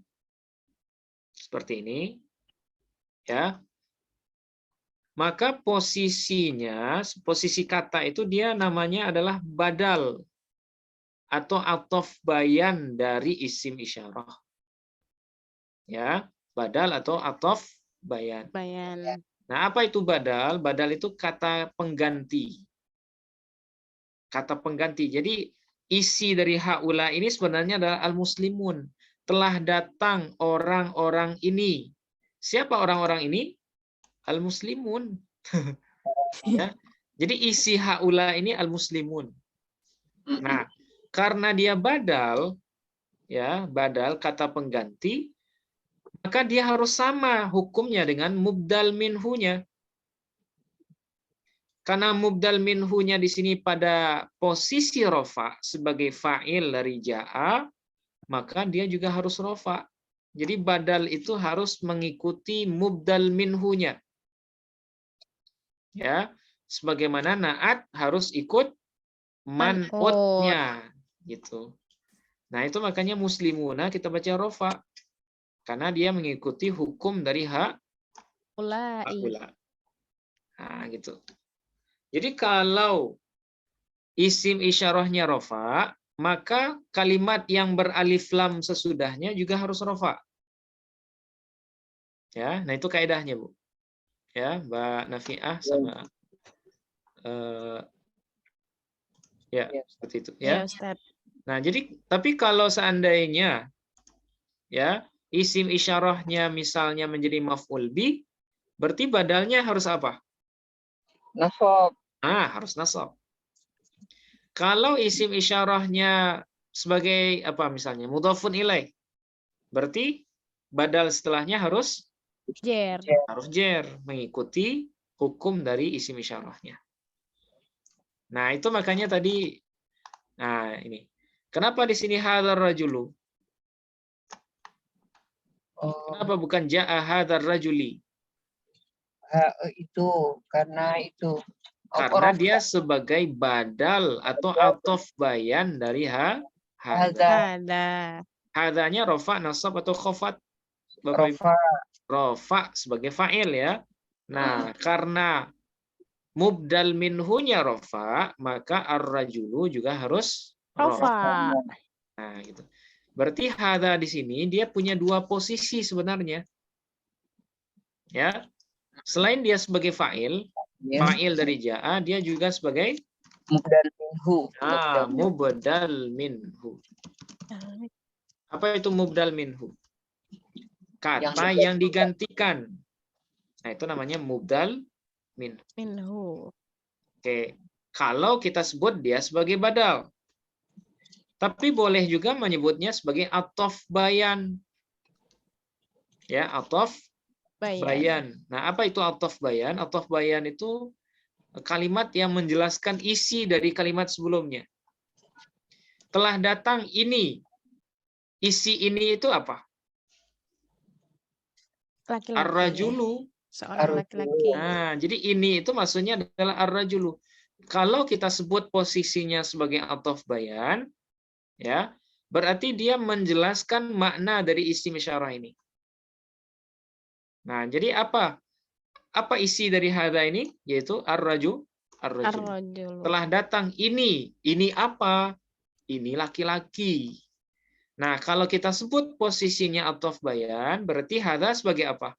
seperti ini ya. Maka posisi kata itu dia namanya adalah badal atau athof bayan dari isim isyarah. Ya, badal atau athof bayan. Nah, apa itu badal? Badal itu kata pengganti. Kata pengganti. Jadi isi dari haula ini sebenarnya adalah al-muslimun. Telah datang orang-orang ini. Siapa orang-orang ini? Al-muslimun. Ya. Jadi isi haula ini al-muslimun. Nah, karena dia badal, ya, badal kata pengganti, maka dia harus sama hukumnya dengan mubdal minhunya. Karena mubdal minhunya di sini pada posisi rofa sebagai fa'il dari ja'a, maka dia juga harus rofa. Jadi badal itu harus mengikuti mubdal minhunya. Ya, sebagaimana naat harus ikut man'utnya, gitu. Nah, itu makanya muslimuna kita baca rofa. Karena dia mengikuti hukum dari haula. Nah, gitu. Jadi kalau isim isyarahnya rofa, maka kalimat yang beralif lam sesudahnya juga harus rofa. Ya, nah itu kaidahnya, Bu. Ya, Mbak Nafiah sama ya, seperti itu ya. Ustaz. Nah, jadi tapi kalau seandainya ya, isim isyarahnya misalnya menjadi maf'ul bi, berarti badalnya harus apa? Nasab. Harus nasab. Kalau isim isyarahnya sebagai apa misalnya mudhafun ilaih, berarti badal setelahnya harus jer mengikuti hukum dari isim isyarahnya. Nah, itu makanya tadi ini. Kenapa di sini hadzal rajulu? Kenapa bukan ja'a hadzal rajuli? Itu karena itu. Karena dia sebagai badal atau atof bayan dari hadza. Hadzanya rofa, nasab atau khofat? Rofa sebagai fa'il ya. Nah, karena mubdal minhunya rofa, maka ar-rajulu juga harus rofa. Nah, gitu. Berarti hadza di sini dia punya dua posisi sebenarnya. Ya. Selain dia sebagai fa'il, fa'il dari ja'a, dia juga sebagai mubdal minhu. Mubdal minhu. Apa itu mubdal minhu? Kata yang digantikan. Nah, itu namanya mubdal minhu. Oke. Kalau kita sebut dia sebagai badal. Tapi boleh juga menyebutnya sebagai atof bayan. Ya, atof bayan. Nah, apa itu atof bayan? Atof bayan itu kalimat yang menjelaskan isi dari kalimat sebelumnya. Telah datang ini. Isi ini itu apa? Laki-laki. Ar-rajulu. Seorang laki-laki. Nah, jadi ini itu maksudnya adalah ar-rajulu. Kalau kita sebut posisinya sebagai atof bayan, ya, berarti dia menjelaskan makna dari isim isyarah ini. Nah, jadi apa? Apa isi dari hadza ini? Yaitu ar-rajul. Telah datang ini. Ini apa? Ini laki-laki. Nah, kalau kita sebut posisinya atof bayan, berarti hadza sebagai apa?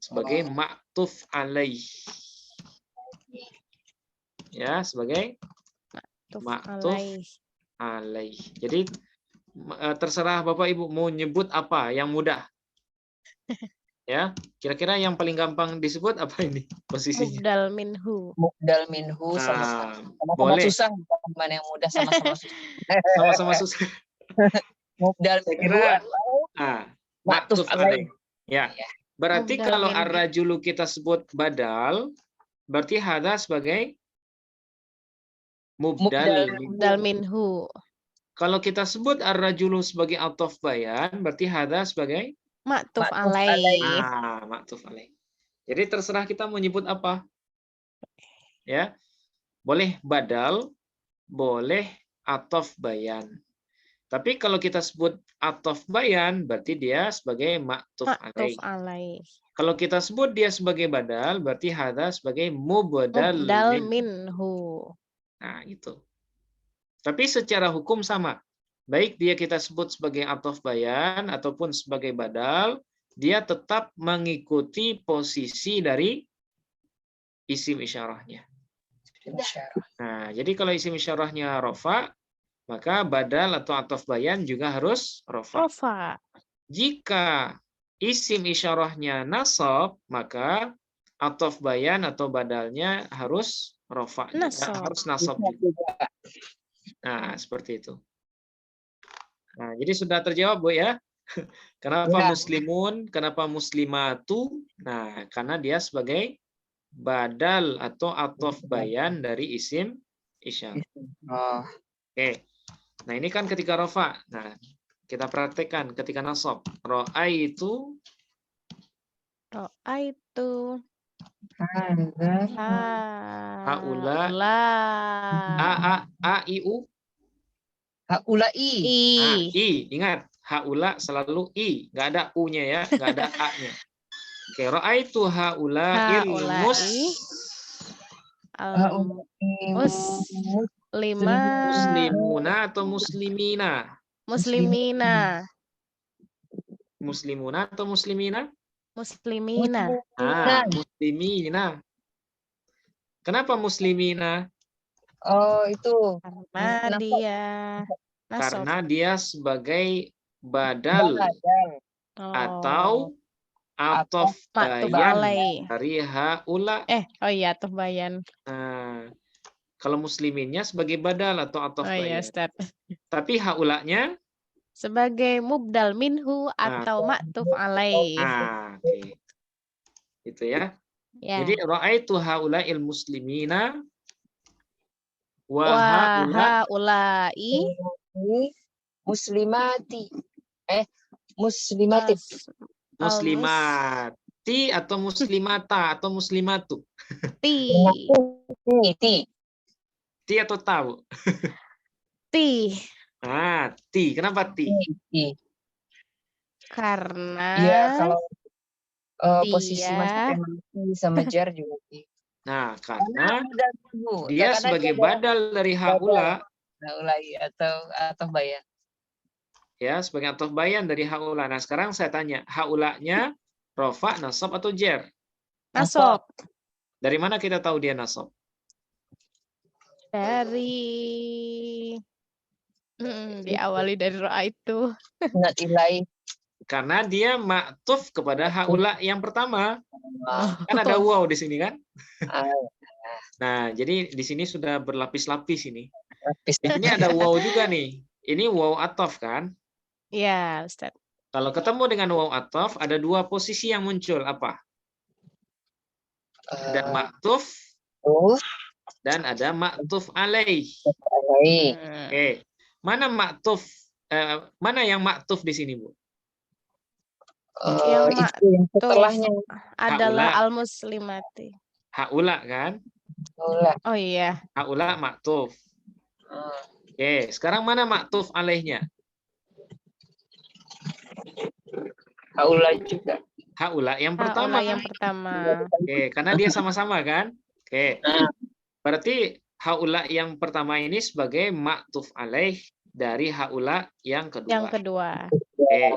Sebagai ma'tuf alaih. Ya, sebagai ma'tuf alaih. Jadi terserah Bapak Ibu mau nyebut apa yang mudah. Ya, kira-kira yang paling gampang disebut apa ini posisinya? Mubdal minhu. Mubdal minhu sama-sama boleh. Susah, mana yang mudah sama-sama susah. Sama-sama susah. Mubdal minhu ma'tuf alaih. Ya. Berarti mubdal kalau ar-rajulu kita sebut badal, berarti hadza sebagai mubdal minhu. Kalau kita sebut ar-rajulu sebagai atof bayan, berarti hadza sebagai ma'tuf alaih. Ma'tuf alaih. Jadi terserah kita mau nyebut apa. Ya. Boleh badal, boleh atof bayan. Tapi kalau kita sebut atof bayan, berarti dia sebagai ma'tuf alaih. Kalau kita sebut dia sebagai badal, berarti hadza sebagai mubdal minhu. Nah, itu. Tapi secara hukum sama. Baik dia kita sebut sebagai atof bayan ataupun sebagai badal, dia tetap mengikuti posisi dari isim isyarahnya. Isyarah. Nah, jadi kalau isim isyarahnya rofa, maka badal atau ataf bayan juga harus rofa. Rofa. Jika isim isyarahnya nasab, maka ataf bayan atau badalnya harus rofa, Nasab. harus nasab juga. Nah, seperti itu. Nah, jadi sudah terjawab, Bu ya. Kenapa Ya. muslimun, kenapa muslimatu? Nah, karena dia sebagai badal atau ataf bayan dari isim isyarah. Oh. Oke. Nah, ini kan ketika rofa. Nah, kita praktekkan ketika nasab. Ro'a itu Ro'a itu. haula Haula. a i u. Haulai. I, ingat, haula selalu i, nggak ada u-nya ya, nggak ada a-nya. Oke, ro'a itu haula muslimuna atau muslimina? Muslimina. Muslimuna atau muslimina? Muslimina. Muslimina. Kenapa muslimina? Oh, itu. Karena dia nasab. Karena dia sebagai badal atau ataf bayan dari haula. Oh iya, ataf bayan. Nah, kalau musliminnya sebagai badal atau ataf bayan. Iya, Ustaz. Tapi haulanya sebagai mubdal minhu atau ma'tuf alaih. Oke. Itu ya. Jadi ra'aitu haula'il muslimina wa haula'i muslimati. Muslimati. Muslimati atau muslimata atau muslimatu? Ti. Ti atau tahu? Ti. Ti. Kenapa ti? Karena ya kalau posisi masuknya sama jar juga ti. Nah, karena dia sebagai badal dari haula. Haulai atau bayan. Ya, sebagai ataf bayan dari haula. Nah, sekarang saya tanya, haulanya rofa, nasab atau jer? Nasab. Dari mana kita tahu dia nasab? Diawali dari ro'a itu. Karena dia ma'tuf kepada haula yang pertama. Kan ada waw di sini kan? Nah, jadi di sini sudah berlapis-lapis ini. Di sini ada waw juga nih. Ini waw ataf kan? Iya, Ustaz. Kalau ketemu dengan waw ataf, ada dua posisi yang muncul. Apa? Ada ma'tuf dan ada ma'tuf alaih. Oke. Mana ma'tuf? Mana yang ma'tuf di sini, Bu? Yang setelahnya adalah al-muslimati. Haula kan? Oh iya. Haula ma'tuf. Oke, sekarang mana ma'tuf alaihnya? Haula juga. Haula yang pertama. Oke, karena dia sama-sama kan? Oke. Berarti haula yang pertama ini sebagai ma'tuf alaih dari haula yang kedua. Oke.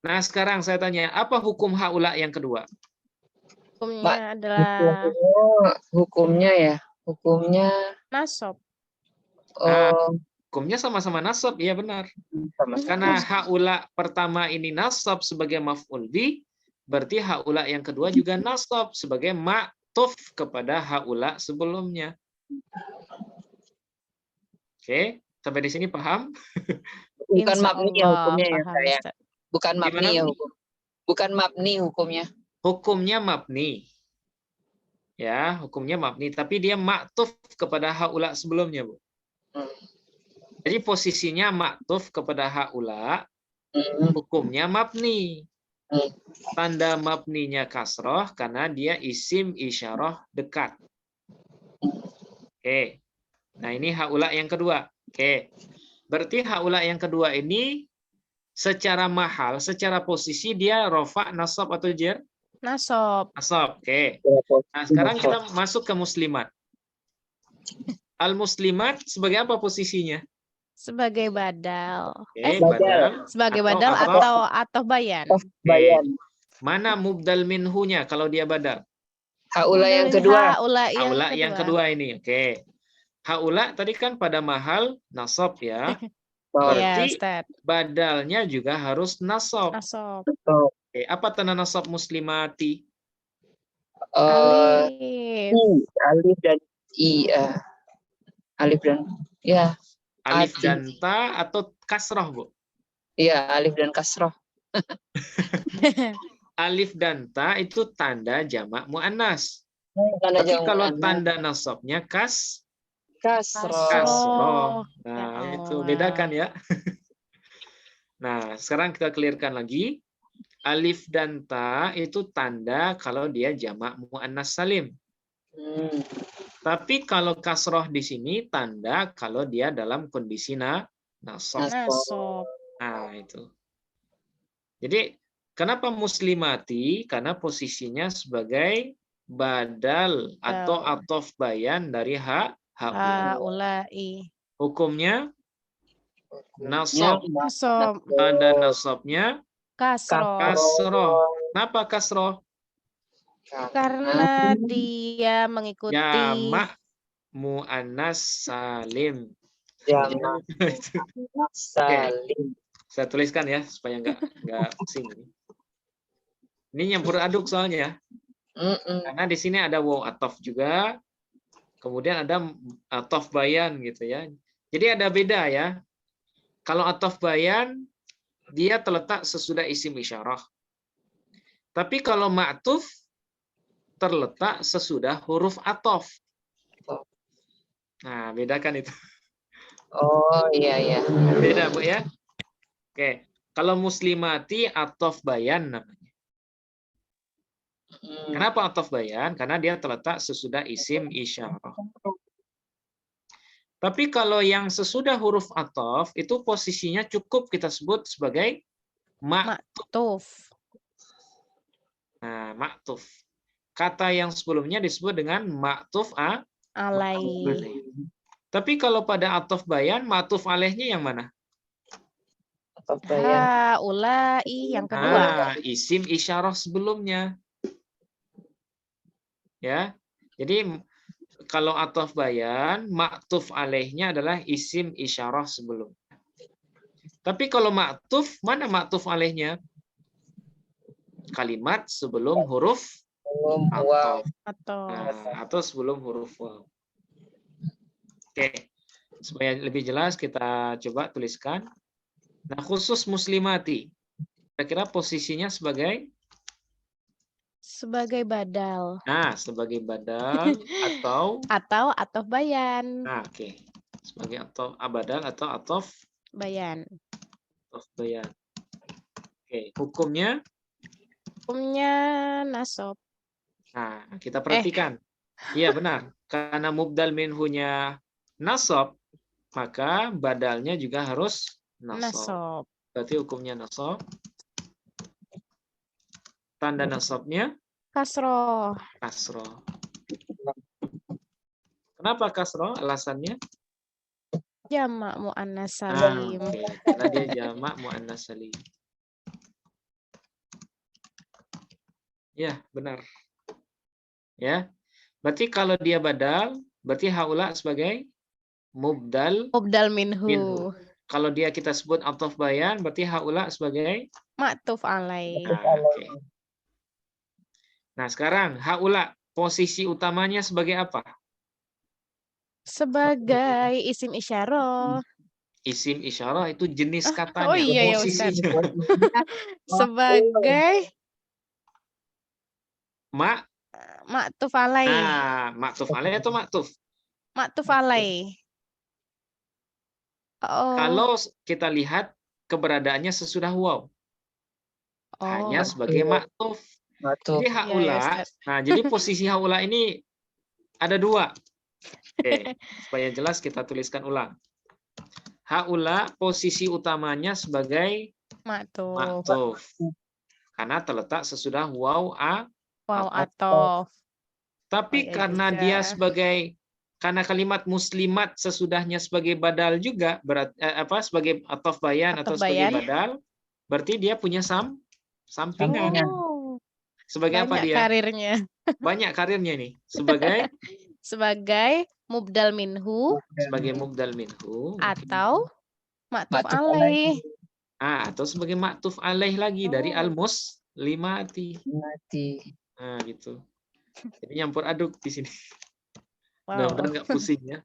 Nah, sekarang saya tanya, apa hukum haula yang kedua? Hukumnya adalah hukumnya nasab. Hukumnya sama-sama nasab, iya benar. Karena haula pertama ini nasab sebagai maf'ul bi, berarti haula yang kedua juga nasab sebagai ma'tuf kepada haula sebelumnya. Oke, sampai di sini paham? Bukan mabni ya hukumnya ya saya. Bukan mabni ya hukum. Bukan mabni hukumnya. Hukumnya mabni. Ya, hukumnya mabni, tapi dia ma'tuf kepada haula sebelumnya, Bu. Jadi posisinya ma'tuf kepada haula, hukumnya mabni. Tanda mabninya kasroh karena dia isim isyarah dekat. Oke. Nah, ini haula yang kedua. Oke. Berarti haula yang kedua ini secara mahal, secara posisi dia rofa, nasab atau jer? Nasab. Nasab. Oke. Nah, sekarang kita masuk ke muslimat. Al-muslimat sebagai apa posisinya? Sebagai badal. Badal. Sebagai badal atau bayan. Mana mubdal minhunya kalau dia badal? Haula yang Mubdal kedua. haula Haula yang yang kedua. kedua ini. Oke. Haula tadi kan pada mahal nasab ya. Oh, Iya, Berarti Ustaz. badalnya juga harus nasab. Nasab. Oke, apa tanda nasab muslimati? Alif. Alif dan i. Alif dan ya. Alif Ati. dan ta atau kasroh, Bu? Iya, alif dan kasroh. Alif dan ta itu tanda jamak muannas. Karena Tapi jangan kalau anak. tanda nasabnya Kasroh. kasroh. Ya Nah, itu Allah. bedakan ya. Nah, sekarang kita clearkan lagi. Alif dan ta itu tanda kalau dia jamak muannas salim. Tapi kalau kasroh di sini tanda kalau dia dalam kondisi nasab. Nasab. Nah, itu. Jadi, kenapa muslimati? Karena posisinya sebagai badal atau atof bayan dari haula. Haulai. Hukumnya nasab. Nasab. Tanda nasabnya Kasroh. kasroh. Kenapa kasroh? Karena dia mengikuti Jamak muannas salim. Jamak salim. Saya tuliskan ya supaya nggak pusing ini. Ini nyampur aduk soalnya. Karena di sini ada waw atof juga. Kemudian ada atof bayan gitu ya. Jadi ada beda ya. Kalau atof bayan dia terletak sesudah isim isyarah. Tapi kalau ma'tuf terletak sesudah huruf atof. Nah, bedakan itu. Oh iya iya. Beda, Bu ya. Oke. Kalau muslimati atof bayan namanya. Kenapa atof bayan? Karena dia terletak sesudah isim isyarah. Tapi kalau yang sesudah huruf atof itu posisinya cukup kita sebut sebagai ma'tuf. Nah, ma'tuf. Kata yang sebelumnya disebut dengan ma'tuf alai. Tapi kalau pada atof bayan, ma'tuf alaihnya yang mana? Haulai yang kedua. Nah, isim isyarah sebelumnya. Ya. Jadi kalau atof bayan, ma'tuf alaihnya adalah isim isyarah sebelum. Tapi kalau ma'tuf, mana ma'tuf alaihnya? Kalimat sebelum huruf atof. Atau sebelum huruf waw. Oke. Supaya lebih jelas kita coba tuliskan. Nah, khusus muslimati. Kira-kira posisinya sebagai badal. Nah, sebagai badal atau atof bayan. Nah, oke. Sebagai atof badal atau atof bayan. Atof bayan. Oke, hukumnya nasab. Nah, kita perhatikan. Iya, benar. Karena mubdal minhunya nasab, maka badalnya juga harus nasab. Berarti hukumnya nasab. Tanda nasabnya kasroh. Kenapa kasroh? Alasannya? Jamak muannas salim. Oke. Karena dia jamak muannas salim. Ya, benar. Ya. Berarti kalau dia badal, berarti haula sebagai mubdal minhu. Kalau dia kita sebut atof bayan, berarti haula sebagai ma'tuf alai. Okay. Nah, sekarang haula posisi utamanya sebagai apa? Sebagai isim isyarah. Isim isyarah itu jenis katanya. Oh iya ya Ustaz. Sebagai ma'tuf alai. Ma'tuf alai atau ma'tuf? Ma'tuf alai. Kalau kita lihat keberadaannya sesudah waw. Hanya sebagai ma'tuf. Jadi haula. Nah, jadi posisi haula ini ada dua. Oke, supaya jelas kita tuliskan ulang. Haula posisi utamanya sebagai ma'tuf. Karena terletak sesudah waw atof. Tapi karena dia karena kalimat muslimat sesudahnya sebagai badal juga sebagai atof bayan atau sebagai badal, berarti dia punya sampingan. Sebagai apa dia? Karirnya. banyak karirnya nih. Sebagai mubdal minhu mubdal minhu. atau ma'tuf Ma'tuf alaih. Atau sebagai ma'tuf alaih lagi dari Oh. al-muslimati. mati. Nah, gitu. Jadi nyampur aduk di sini. Wow. Mudah-mudahan nggak pusing ya.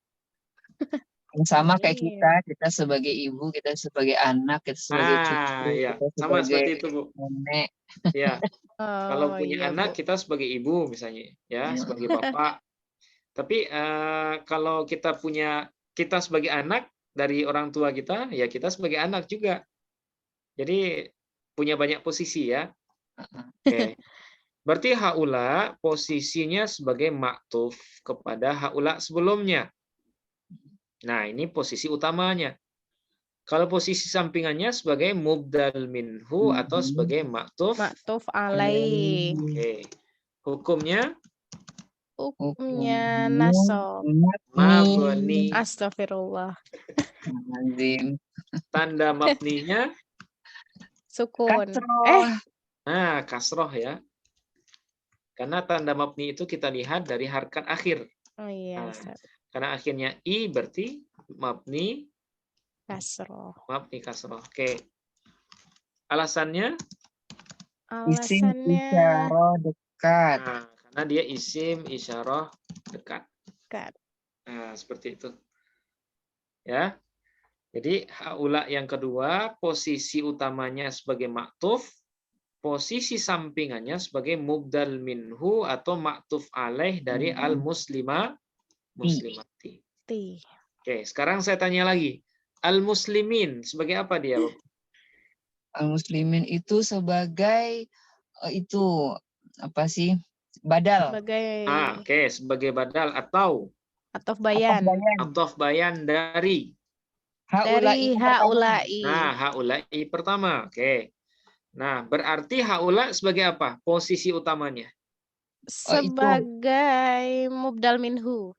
Yang sama kayak Iya. kita sebagai ibu, kita sebagai anak, kita sebagai cucu, Ya, kita sama sebagai seperti itu, Bu. nenek. Ya, kalau Oh punya iya, anak Bu. kita sebagai ibu misalnya, ya, Ya. sebagai bapak. Tapi kalau kita sebagai anak dari orang tua kita, ya kita sebagai anak juga. Jadi punya banyak posisi ya. Oke. Berarti haula posisinya sebagai maktuf kepada haula sebelumnya. Nah, ini posisi utamanya. Kalau posisi sampingannya sebagai mubdal minhu atau sebagai maktuf. Ma'tuf alaih. Oke. Hukumnya Hukumnya nasab. mabni. Astagfirullah. Lazim. Tanda mabninya Sukun. Kasroh. Kasroh ya. Karena tanda mabni itu kita lihat dari harkat akhir. Oh iya, Nah, Ustaz. karena akhirnya i berarti mabni Kasroh. kasroh. Oke. Alasannya? Isim Alasannya isyarah dekat. Nah, karena dia isim isyarah dekat. dekat. Nah, seperti itu. Ya. Jadi haula yang kedua, posisi utamanya sebagai maktuf, posisi sampingannya sebagai mubdal minhu atau maktuf alaih dari muslimati. Oke, sekarang saya tanya lagi. Al-muslimin sebagai apa dia, Bapak? Al-muslimin itu sebagai itu apa sih? Badal. Sebagai Oke, sebagai badal atau bayan. atof bayan dari Dari haulai. haulai pertama. Oke. Nah, berarti haula sebagai apa? Posisi utamanya. Sebagai mubdal minhu.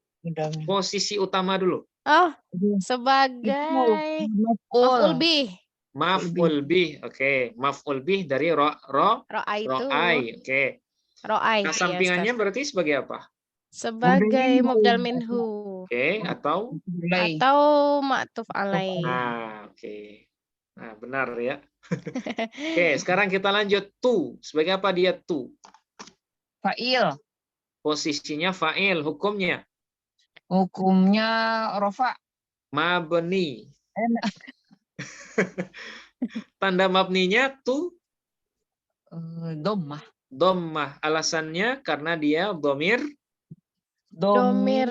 Posisi utama dulu. Oh, sebagai maf'ul bih. Maf'ul bih. Oke, maf'ul bih dari ro'ai. Oke. Ro'ai. Nah, sampingannya berarti sebagai apa? Sebagai mubdal minhu. Oke, atau ma'tuf alaih. Oke. Nah, benar ya. Oke, sekarang kita lanjut tu. Sebagai apa dia tu? Fa'il. Posisinya fa'il, hukumnya Hukumnya rofa. mabni. Tanda mabninya tu Dhammah. dhammah. Alasannya karena dia domir. Domir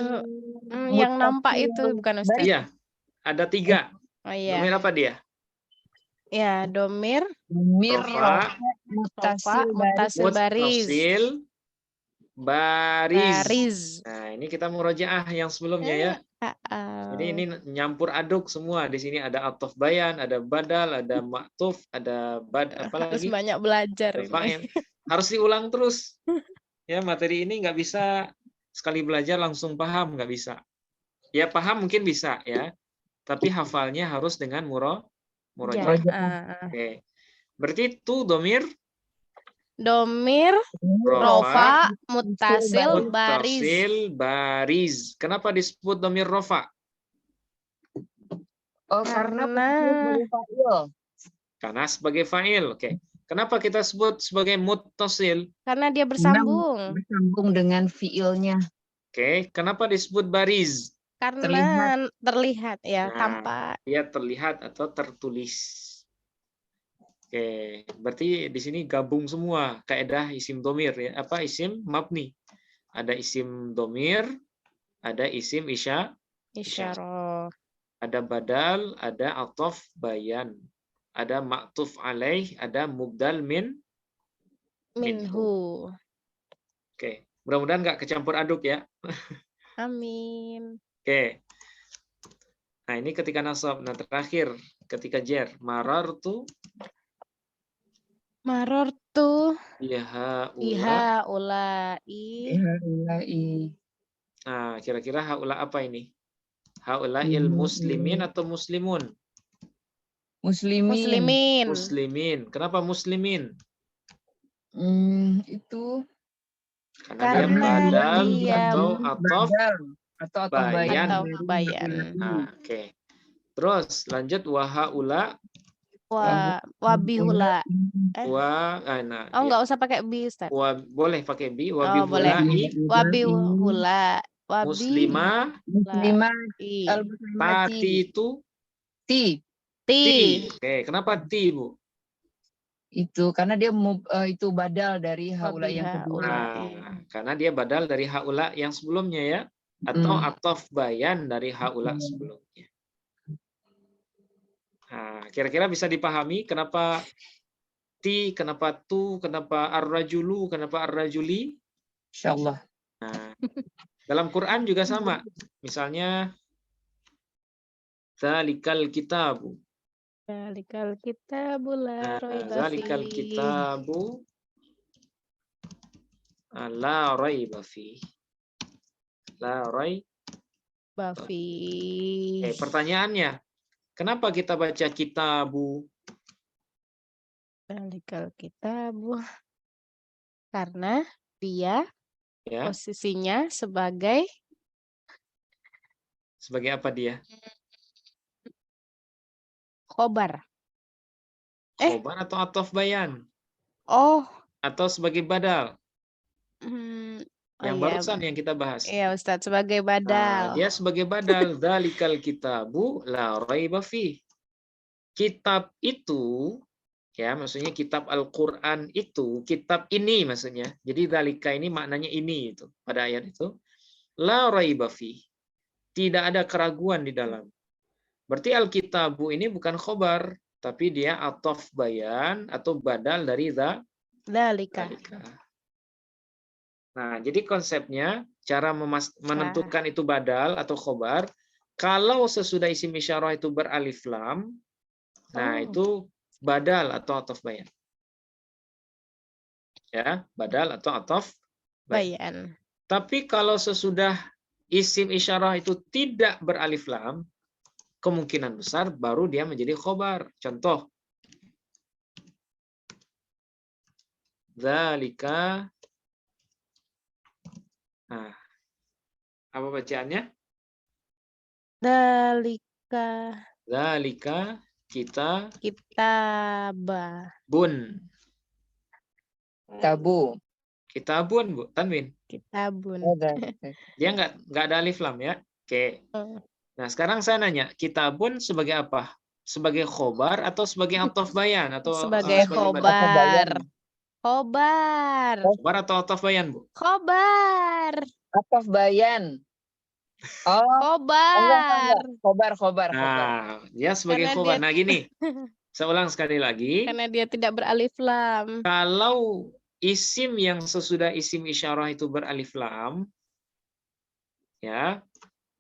yang nampak itu bukan, Ustaz? Iya, ada 3. Oh iya. Domir apa dia? Ya, domir rofa, mutasil baris. Nah, ini kita murojaah yang sebelumnya ya. Jadi ini nyampur aduk semua. Di sini ada atof bayan, ada badal, ada maktuf, ada Harus banyak belajar ini. Harus diulang terus. Ya, materi ini nggak bisa sekali belajar langsung paham, nggak bisa. Ya, paham mungkin bisa ya. Tapi hafalnya harus dengan murojaah. Oke. Berarti itu domir rofa mutasil baris. Kenapa disebut domir rofa? Karena sebagai fa'il. Oke. Kenapa kita sebut sebagai muttasil? Karena dia bersambung. Bersambung dengan fiilnya. Oke. Kenapa disebut baris? Karena terlihat ya, tampak. Dia terlihat atau tertulis. Oke, berarti di sini gabung semua kaidah isim domir ya. Apa isim mabni? Ada isim domir, ada isim isyarah. Ada badal, ada atof bayan, ada maktuf alaih, ada mubdal minhu. Oke, mudah-mudahan nggak kecampur aduk ya. Amin. Oke. Nah, ini ketika nasab. Nah, terakhir ketika jar, marartu bihaulai. Nah, kira-kira haula apa ini? Haula'il muslimin atau muslimun? Muslimin. Kenapa muslimin? Itu Karena dia Karena badal dia atau atof Badal atau bayan bayan. atau dari bayan. Nah, oke. Terus lanjut wahaula Wabihula. nah Oh, ya. nggak usah pakai bi, Ustaz. Boleh pakai bi Oh, boleh. wabihulai Wabihula. muslimah muslimah I. al-muslimati tati itu ti Ti. Oke, kenapa ti, Bu? itu karena dia itu badal dari haula yang kedua. Nah, karena dia badal dari haula yang sebelumnya ya, atau atof bayan dari haula sebelumnya. Nah, kira-kira bisa dipahami kenapa ti, kenapa tu, kenapa ar-rajulu, kenapa ar-rajuli? Insyaallah. Nah, dalam Quran juga sama. Misalnya zalikal kitabu. Zalikal kitabu la raiba Zalikal fihi. kitabu la raiba fi. La raiba Bafi. pertanyaannya, kenapa kita baca kitabu? Zalikal kitabu. Karena dia Ya, posisinya sebagai sebagai apa dia? khobar. Khobar atau atof bayan? Oh, Atau sebagai badal? Yang iya. barusan yang kita bahas. Iya, Ustadz, sebagai Nah, badal. dia sebagai badal. Dzalikal kitabu la raiba fi. Kitab itu, ya maksudnya kitab Al-Quran itu, kitab ini maksudnya. Jadi dzalika ini maknanya ini itu pada ayat itu. La raiba fi. Tidak ada keraguan di dalam. Berarti Alkitabu ini bukan khobar, tapi dia atof bayan atau badal dari Dzalika. dzalika. Nah, jadi konsepnya cara menentukan itu badal atau khobar, kalau sesudah isim isyarah itu beralif lam, nah itu badal atau atof bayan. Ya, badal atau atof bayan. Tapi kalau sesudah isim isyarah itu tidak beralif lam, kemungkinan besar baru dia menjadi khobar. Contoh, dzalika. Nah, apa bacaannya? Dzalika kitabun. Tabu. Kitabun, Bu. Tanwin. Kitabun. Dia nggak ada alif lam ya. Oke. Nah, sekarang saya nanya, kitabun sebagai apa? Sebagai khobar atau sebagai atof bayan atau sebagai khobar. Khobar. Khobar atau atof bayan, Bu? Khobar. Atof bayan. Oh, khobar. Nah, dia sebagai Karena khobar. dia- Nah, gini. Saya ulang sekali lagi. Karena dia tidak beralif lam. Kalau isim yang sesudah isim isyarah itu beralif lam, ya,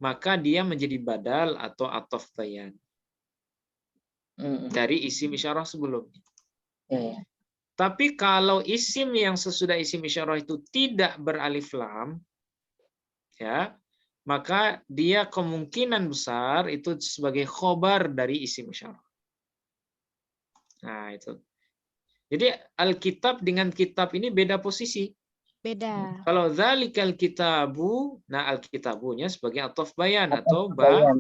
maka dia menjadi badal atau atof bayan dari isim isyarah sebelumnya. Tapi kalau isim yang sesudah isim isyarah itu tidak beralif lam, ya, maka dia kemungkinan besar itu sebagai khobar dari isim isyarah. Nah, itu. Jadi Alkitab dengan kitab ini beda posisi. Beda. Kalau dzalikal kitabu, nah Alkitabunya sebagai atof bayan atau badal.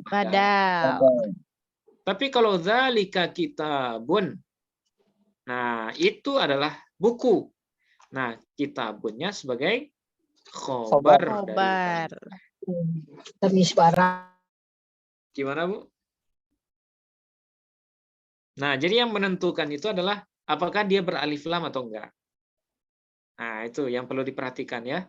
Tapi kalau dzalika kitabun, nah itu adalah buku. Nah, kitabunnya sebagai khobar. Gimana, Bu? Nah, jadi yang menentukan itu adalah apakah dia beralif lam atau enggak. Nah, itu yang perlu diperhatikan ya.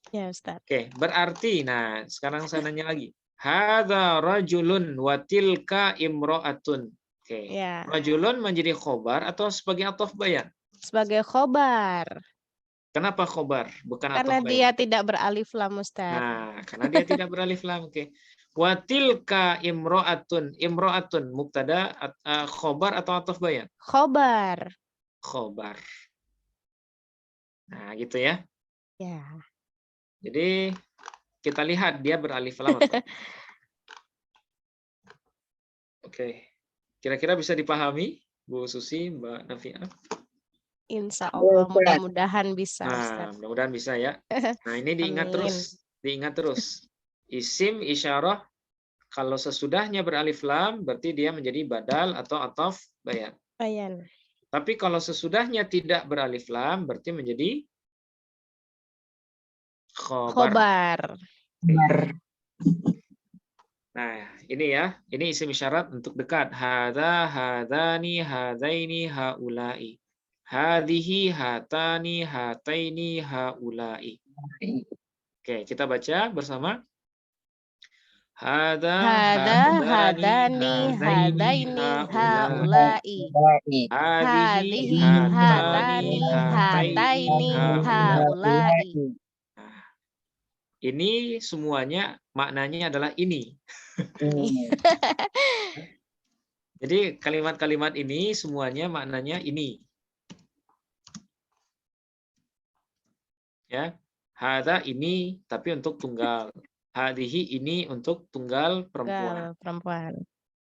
Ya, Ustaz. Oke, berarti, nah sekarang saya nanya lagi. Hadza rajulun wa tilka imra'atun. Oke. Ya. Rajulun menjadi khobar atau sebagai atof bayan? Sebagai khobar. Kenapa khobar? Bukan Karena atof dia bayan. tidak beralif lam, Ustaz. Nah, karena dia tidak beralif lam. Oke. Wa tilka imra'atun. Imra'atun mubtada khobar atau atof bayan? Khobar. Khobar. Nah, gitu ya. Ya. Jadi kita lihat dia beralif lam atau. Oke. Kira-kira bisa dipahami, Bu Susi, Mbak Nafiah? Insya Allah, Ustaz. mudah-mudahan bisa, Nah, Ustaz. mudah-mudahan bisa ya. Nah, ini diingat Amin. terus, diingat terus. Isim isyarah kalau sesudahnya beralif lam berarti dia menjadi badal atau ataf bayan. Bayan. Tapi kalau sesudahnya tidak beralif lam berarti menjadi khobar. Khobar. Nah, ini ya, ini isim isyarat untuk dekat. Hadza, hadzani, hadzaini, haula'i. Hadhihi, hatani, hataini, haula'i. Oke, kita baca bersama. Hadza, Hada, hadzani, hadani, hadaini, hadaini, haula'i. haulai. Hadhihi, Hadihi, hatani, hatani, hataini, hataini, haula'i. haulai. Nah, ini semuanya maknanya adalah ini. Jadi kalimat-kalimat ini semuanya maknanya ini. Ya, hadza ini tapi untuk tunggal. Hadhihi ini untuk tunggal perempuan. Perempuan.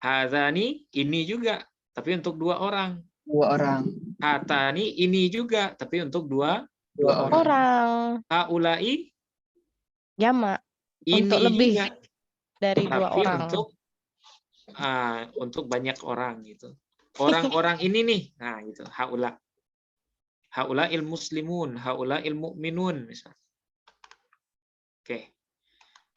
Hadzani ini juga tapi untuk dua orang. Dua orang. Hatani ini juga tapi untuk dua orang. Orang. Haulai Jamak. ini Untuk lebih juga dari dua tapi orang. untuk banyak orang gitu. Orang-orang ini nih. Nah, gitu. Haula. Haula il muslimun, haula il mu'minun misalnya. Oke.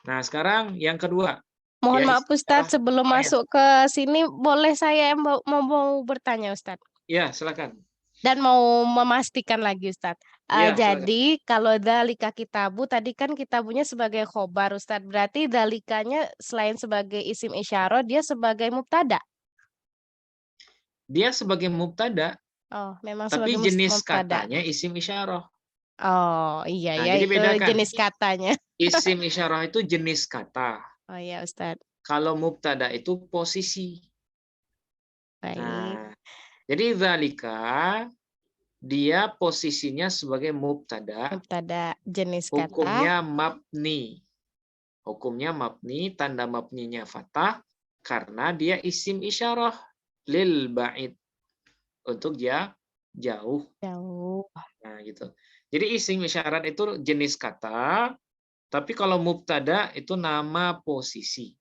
Nah, sekarang yang kedua. Mohon Ya, maaf Ustadz, sebelum ya. masuk ke sini boleh saya mau bertanya Ustadz? Ya, silakan. Dan mau memastikan lagi Ustadz. Ya, Jadi kalau dalika kitabu tadi kan kitabunya sebagai khobar Ustadz. Berarti dalikanya selain sebagai isim isyarah dia sebagai mubtada. Dia sebagai mubtada, Oh, memang tapi sebagai jenis mubtada. katanya isim isyarah. Oh, iya Nah, ya jadi itu bedakan. jenis katanya. Isim isyarah itu jenis kata. Oh iya Ustadz. Kalau mubtada itu posisi. Baik. Nah, jadi zalika dia posisinya sebagai mubtada. Mubtada jenis kata. Hukumnya mabni. Hukumnya mabni, tanda mabninya fathah karena dia isim isyarah lil ba'id. Untuk dia jauh. Jauh. Nah, gitu. Jadi isim isyarat itu jenis kata, tapi kalau mubtada itu nama posisi.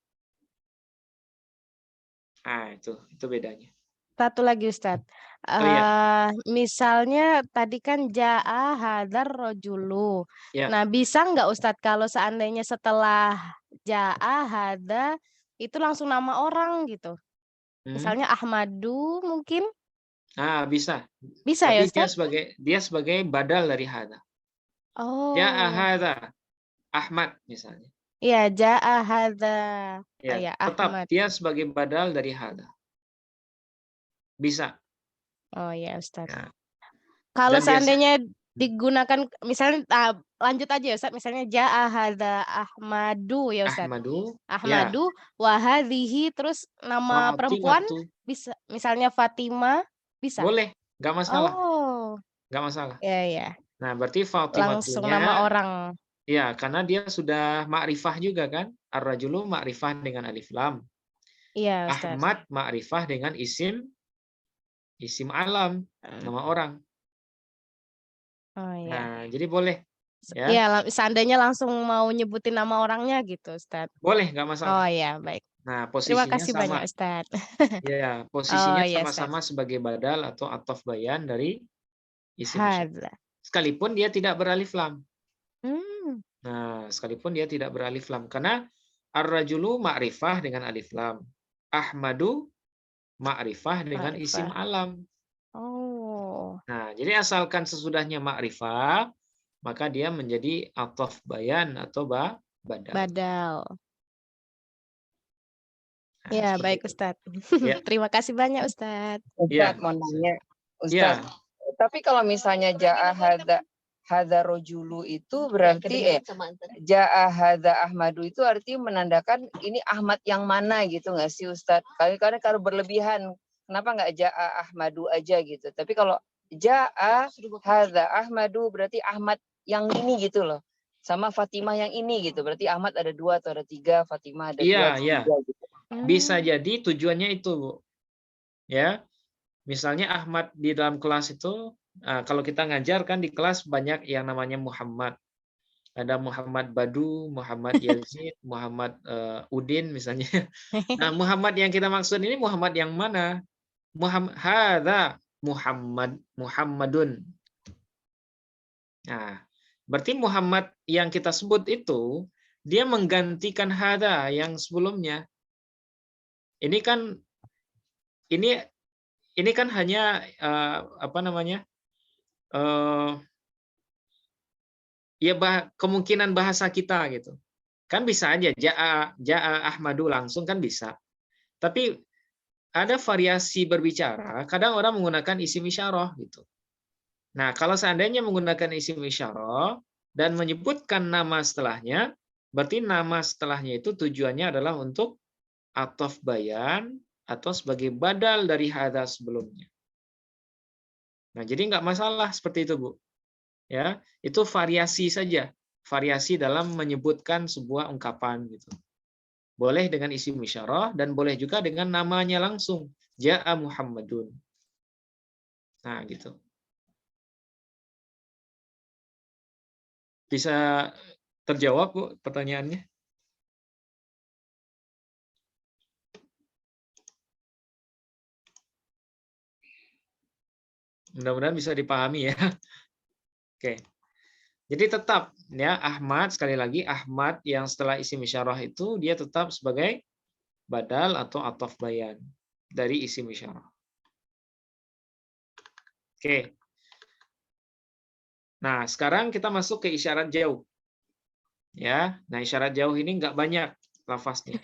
Nah, itu bedanya. Satu lagi Ustadz. Oh iya. Misalnya tadi kan ja'a hadar rojulu. Ya. Nah, bisa nggak Ustadz kalau seandainya setelah ja'a hada itu langsung nama orang gitu. Misalnya Ahmadu mungkin. Nah, bisa. Bisa Tapi ya Ustadz? dia sebagai badal dari hada. Oh. Ja'a hada Ahmad misalnya. Iya, ja'a hada. Ya, tetap Ahmad. dia sebagai badal dari hada. Bisa. Oh ya Ustadz. Ya. Kalau Dan seandainya digunakan misalnya lanjut aja ya Ustadz, misalnya ja'a hadza Ahmadu ya Ustadz. Ahmadu ya. wa hadhihi terus nama perempuan bisa misalnya Fatimah bisa. Boleh, nggak masalah. Oh. Nggak masalah. Ya. Nah, berarti Fatimah langsung nama orang. Ya, karena dia sudah ma'rifah juga kan. Ar-rajulu ma'rifah dengan alif lam. Iya, Ustaz. Ahmad ma'rifah dengan isim alam, nama orang. Oh iya. Nah, jadi boleh. Ya. Iya, seandainya langsung mau nyebutin nama orangnya gitu, Ustaz. Boleh, nggak masalah. Oh iya, baik. Nah, posisinya Terima kasih sama. banyak, Ustaz. Ya, posisinya iya, sama-sama sebagai badal atau ataf bayan dari isim hadza. Sekalipun dia tidak beralif lam. Nah, sekalipun dia tidak beralif lam. Karena ar-rajulu ma'rifah dengan alif lam. Ahmadu ma'rifah dengan isim alam. Oh. Nah, jadi asalkan sesudahnya ma'rifah, maka dia menjadi ataf bayan atau badal. Badal. Nah, ya, baik Ustadz. Ya. Terima kasih banyak Ustadz. Ustadz mau nanya, Ustadz. Ya. Tapi kalau misalnya ja'a hadza rojulu itu berarti ja'a hadza Ahmadu itu artinya menandakan ini Ahmad yang mana gitu nggak sih Ustadz? Karena kalau berlebihan, kenapa nggak ja'a Ahmadu aja gitu? Tapi kalau ja'a hadza Ahmadu berarti Ahmad yang ini gitu loh. Sama Fatimah yang ini gitu. Berarti Ahmad ada 2 atau ada 3, Fatimah ada 2 atau 3 gitu. Bisa jadi tujuannya itu, Bu. Ya. Misalnya Ahmad di dalam kelas itu Kalau kita ngajar kan di kelas banyak yang namanya Muhammad. Ada Muhammad Badu, Muhammad Yazid, Muhammad Udin misalnya. Nah, Muhammad yang kita maksud ini Muhammad yang mana? Muhammadun. Nah, berarti Muhammad yang kita sebut itu dia menggantikan hadza yang sebelumnya. Ini kan hanya kemungkinan bahasa kita gitu. Kan bisa aja ja'a Ahmadu langsung kan bisa. Tapi ada variasi berbicara, kadang orang menggunakan isim isyarah gitu. Nah, kalau seandainya menggunakan isim isyarah dan menyebutkan nama setelahnya, berarti nama setelahnya itu tujuannya adalah untuk ataf bayan atau sebagai badal dari hadza sebelumnya. Nah, jadi nggak masalah seperti itu, Bu. Ya, itu variasi saja, variasi dalam menyebutkan sebuah ungkapan gitu. Boleh dengan isim isyarah dan boleh juga dengan namanya langsung, ja'a Muhammadun. Nah, gitu. Bisa terjawab, Bu, pertanyaannya? Mudah-mudahan bisa dipahami ya. Oke. Jadi tetap ya Ahmad, sekali lagi Ahmad yang setelah isim isyarah itu dia tetap sebagai badal atau ataf bayan dari isim isyarah. Oke. Nah, sekarang kita masuk ke isyarat jauh. Ya, nah isyarat jauh ini nggak banyak lafaznya.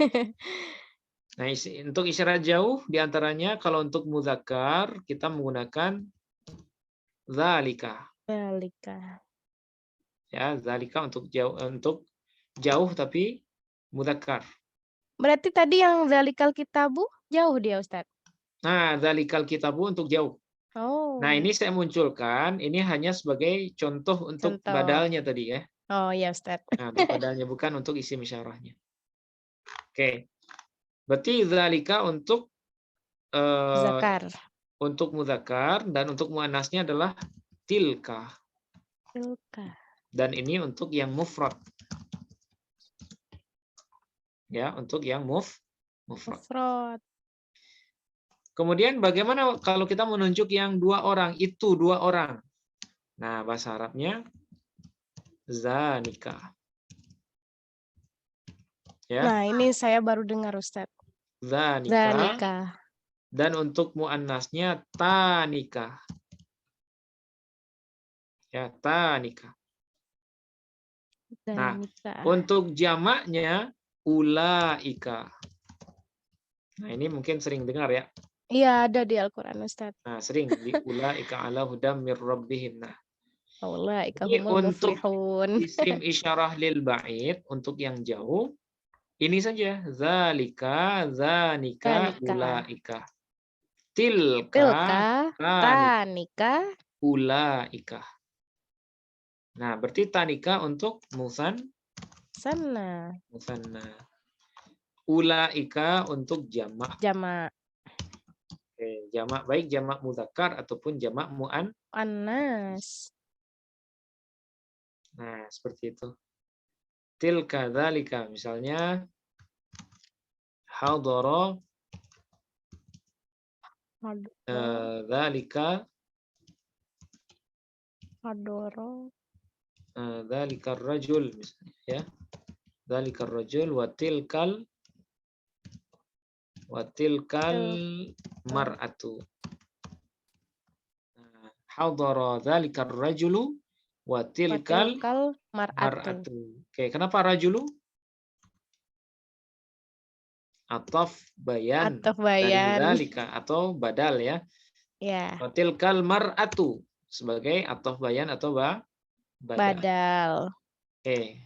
Nah, untuk isyarat jauh diantaranya kalau untuk mudzakkar kita menggunakan zalika. Zalika. Ya, zalika untuk jauh tapi mudzakkar. Berarti tadi yang zalikal kitabu jauh dia, Ustaz. Nah, zalikal kitabu untuk jauh. Oh. Nah, ini saya munculkan, ini hanya sebagai contoh untuk badalnya tadi ya. Oh ya, Ustaz. Nah, untuk badalnya, bukan untuk isim isyarahnya. Oke. Berarti zalika untuk Zakar. Untuk mudzakkar dan untuk muannasnya adalah tilka. Tilka. Dan ini untuk yang mufrad. Ya, untuk yang mufrad. Kemudian bagaimana kalau kita menunjuk yang dua orang, itu dua orang. Nah, bahasa Arabnya zanika. Ya. Nah, ini saya baru dengar, Ustaz. Zanika. Dan untuk muannasnya tanika. Ya, tanika. Nah, untuk jamaknya ulaika. Nah, ini mungkin sering dengar ya. Iya, ada di Al-Qur'an, Ustaz. Nah, sering di ulaika ala hudam mir rabbihim. Nah, ulaika ini humul untuk muflihun. isim isyarah lil ba'id, untuk yang jauh, ini saja. Zalika, zanika, ulaika. Tilka, tanika, ulaika. Nah, berarti tanika untuk musanna. Ulaika untuk jamak. Oke, jamak baik jamak mudzakkar ataupun jamak muannas. Nah, seperti itu. Tilka dzalika misalnya hadara dzalika dzalikar rajul misalnya ya. Dzalikar rajul wa tilkal mar'atu. Hadara dzalikar rajulu wa tilkal mar'atu. Oke, kenapa rajulu? Ataf bayan dari dzalika atau badal ya. Ya. Wa tilkal mar'atu sebagai ataf bayan atau badal. Oke.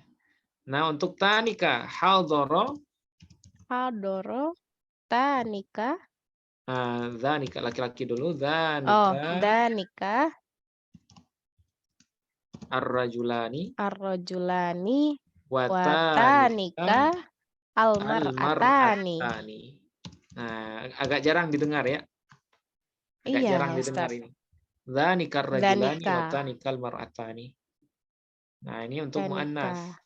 Nah, untuk tanika hadara tanika. Dzanika laki-laki dulu. Dzanika. Ar-rajulani wa tanika al-mar'atani. Nah, agak jarang didengar ya. Agak jarang didengar ini. Dzanikar rajulani wa Danika. dzanikal mar'atani. Nah, ini untuk Danika. muannas.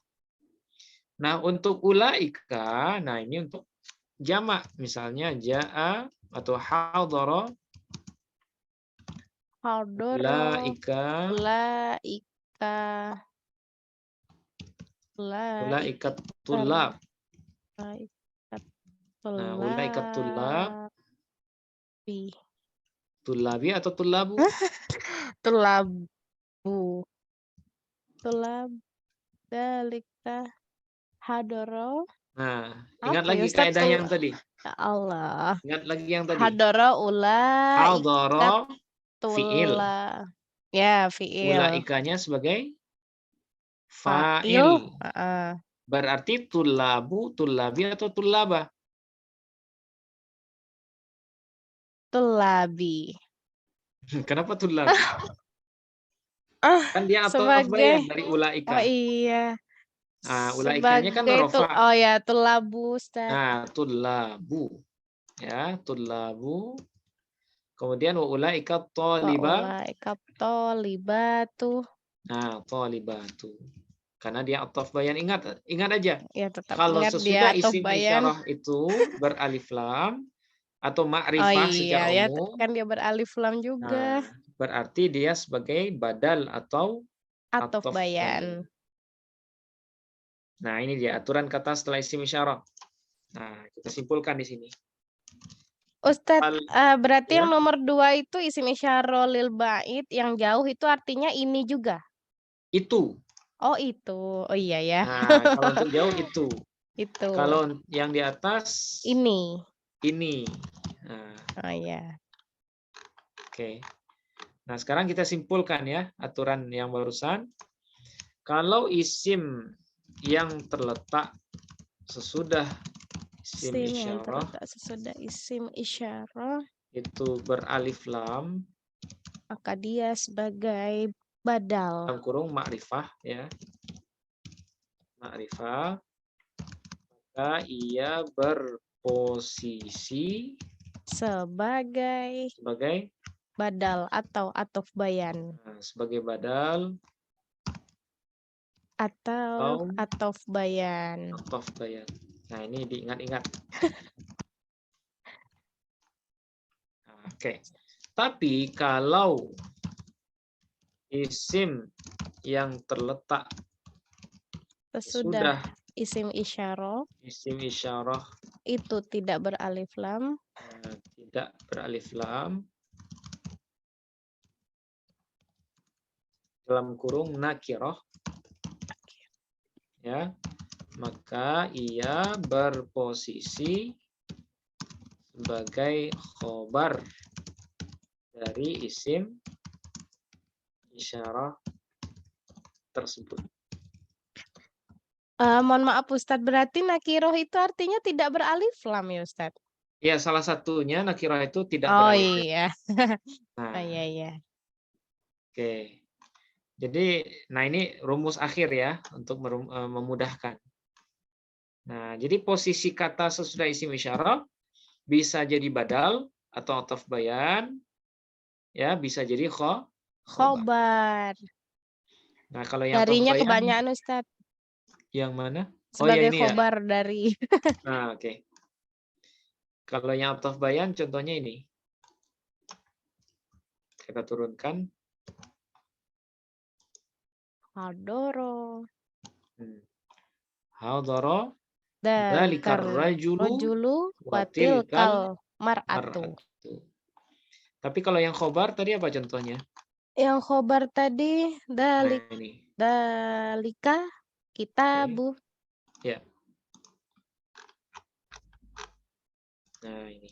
Nah, untuk ulaika, nah ini untuk jamak. Misalnya ja'a atau hadara Hadoro. ulaika Ulaika. ulaikat tulab. Ulaikat Nah, ulaikat tulab, tulabi. tulabi atau tulabu? Tulabu. Tulab. Dalika. Hadoro. Nah, ingat Apa ya lagi Ustaz? kaidah yang tadi. Ya Allah. Ingat lagi yang tadi. Hadoro ulaikat Hadara fi'il. tula. Ya, fi'il. Ulaikanya sebagai Fa'il. fa'il. Heeh. Berarti tulabu, tulabi atau tulaba? Tulabi. Kenapa tulabi? Ah, Kan dia atau sebagai dari oh ulaika. iya. Nah, ulaikanya kan rafa. Oh ya, tulabu Ustaz. Nah, tulabu. Ya, tulabu. Kemudian wa ulaika taliba. Ulaika tolibatu. Nah, talibatu. Karena dia ataf bayan. Ingat aja. Ya, tetap Kalau ingat sesudah dia atau isim bayan. isyarah itu beralif lam atau Oh ma'rifah iya, secara ya umum, kan dia beralif lam juga. nah, berarti dia sebagai badal atau Ataf ataf bayan. Nah, ini dia aturan kata setelah isim isyarah. Nah, kita simpulkan di sini. Ustadz, berarti ya. yang nomor 2 itu isim isyarah lil ba'id, yang jauh itu artinya ini juga? Itu. Oh itu, oh iya ya. Nah, kalau untuk jauh itu. Itu. Kalau yang di atas ini. Ini. Nah, oh iya. Oke. Nah, sekarang kita simpulkan ya aturan yang barusan. Kalau isim yang terletak sesudah isim isyarah sesudah isim isyarah itu beralif lam, maka dia sebagai badal. dalam kurung ma'rifah ya. Ma'rifah, maka ia berposisi sebagai badal atau atof bayan. Nah, sebagai badal atau atof bayan. Atof bayan. Nah, ini diingat-ingat. Nah, oke. Tapi kalau isim yang terletak sesudah isim isyarah itu tidak beralif lam, dalam kurung nakirah ya, maka ia berposisi sebagai khobar dari isim isyarah tersebut. Mohon maaf Ustadz, berarti nakiroh itu artinya tidak beralif lam ya Ustadz? Ya, salah satunya nakirah itu tidak beralif lam. Iya. Nah, iya. Oke. Jadi, nah ini rumus akhir ya untuk memudahkan. Nah, jadi posisi kata sesudah isim isyarah bisa jadi badal atau ataf bayan, ya bisa jadi khobar. Nah, kalau yang darinya ataf bayan, kebanyakan Ustadz. Yang mana? Sebagai ya, ini khobar ya. dari. Nah, oke. Kalau yang ataf bayan contohnya ini. Kita turunkan. Hadoro. Hadoro. Dalikar rajulu watilkal mar'atu. Tapi kalau yang khobar tadi apa contohnya? Yang khobar tadi dalika kitabu. Ya. Nah, ini.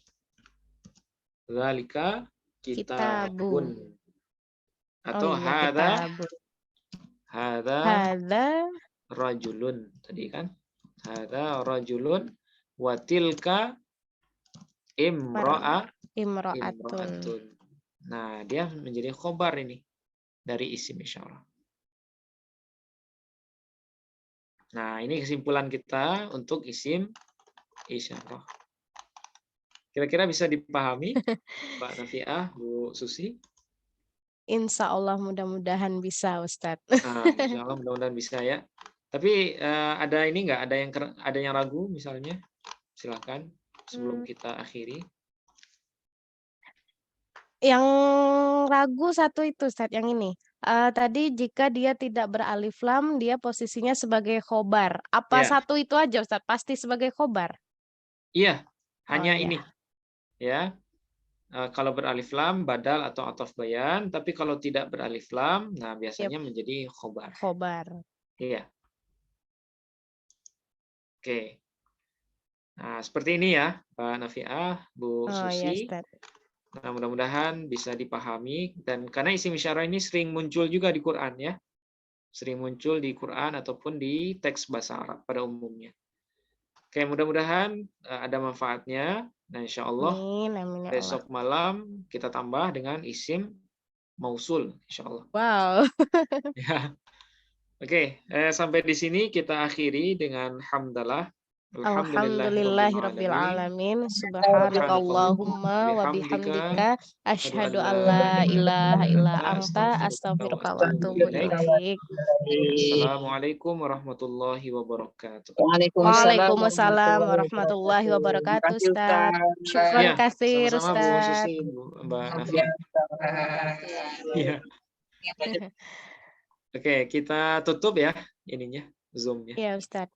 Dalika kitabun. Atau hadza rajulun tadi kan? Hadza rajulun wa tilka imra'atun. Nah, dia menjadi khobar ini dari isim isyarah. Nah, ini kesimpulan kita untuk isim isyarah. Kira-kira bisa dipahami, Mbak Nafiah, Bu Susi? Insya Allah mudah-mudahan bisa Ustadz. Insya Allah mudah-mudahan bisa ya. Tapi ada ini nggak? Ada yang ragu misalnya? Silakan sebelum kita akhiri. Yang ragu satu itu Ustadz, yang ini. Tadi jika dia tidak beralif lam, dia posisinya sebagai khobar. Apa Ya. satu itu aja Ustadz? Pasti sebagai khobar? Iya, Oh, hanya iya. ini. Ya. Kalau beralif lam, badal atau ataf bayan. Tapi kalau tidak beralif lam, nah biasanya menjadi khobar. Khobar. Iya. Oke. Nah, seperti ini ya, Mbak Nafiah, Bu Susi. Iya, Nah, mudah-mudahan bisa dipahami. Dan karena isim isyarah ini sering muncul juga di Quran ya. Sering muncul di Quran ataupun di teks bahasa Arab pada umumnya. Oke, mudah-mudahan ada manfaatnya. Nah, insya Allah besok malam kita tambah dengan isim mausul, insya Allah. Wow. Ya. Oke, sampai di sini kita akhiri dengan hamdalah. Alhamdulillahirabbil alamin. Subhanakallahumma wa bihamdika asyhadu an la ilaha illa anta astaghfiruka wa atubu ilaik. Assalamualaikum warahmatullahi wabarakatuh. Waalaikumsalam warahmatullahi wabarakatuh Ustaz. Syukran katsir Ustaz. Sama-sama Bu Susi, Mbak Nafi. Iya. Oke, kita tutup ya ininya, Zoom-nya. Iya Ustaz.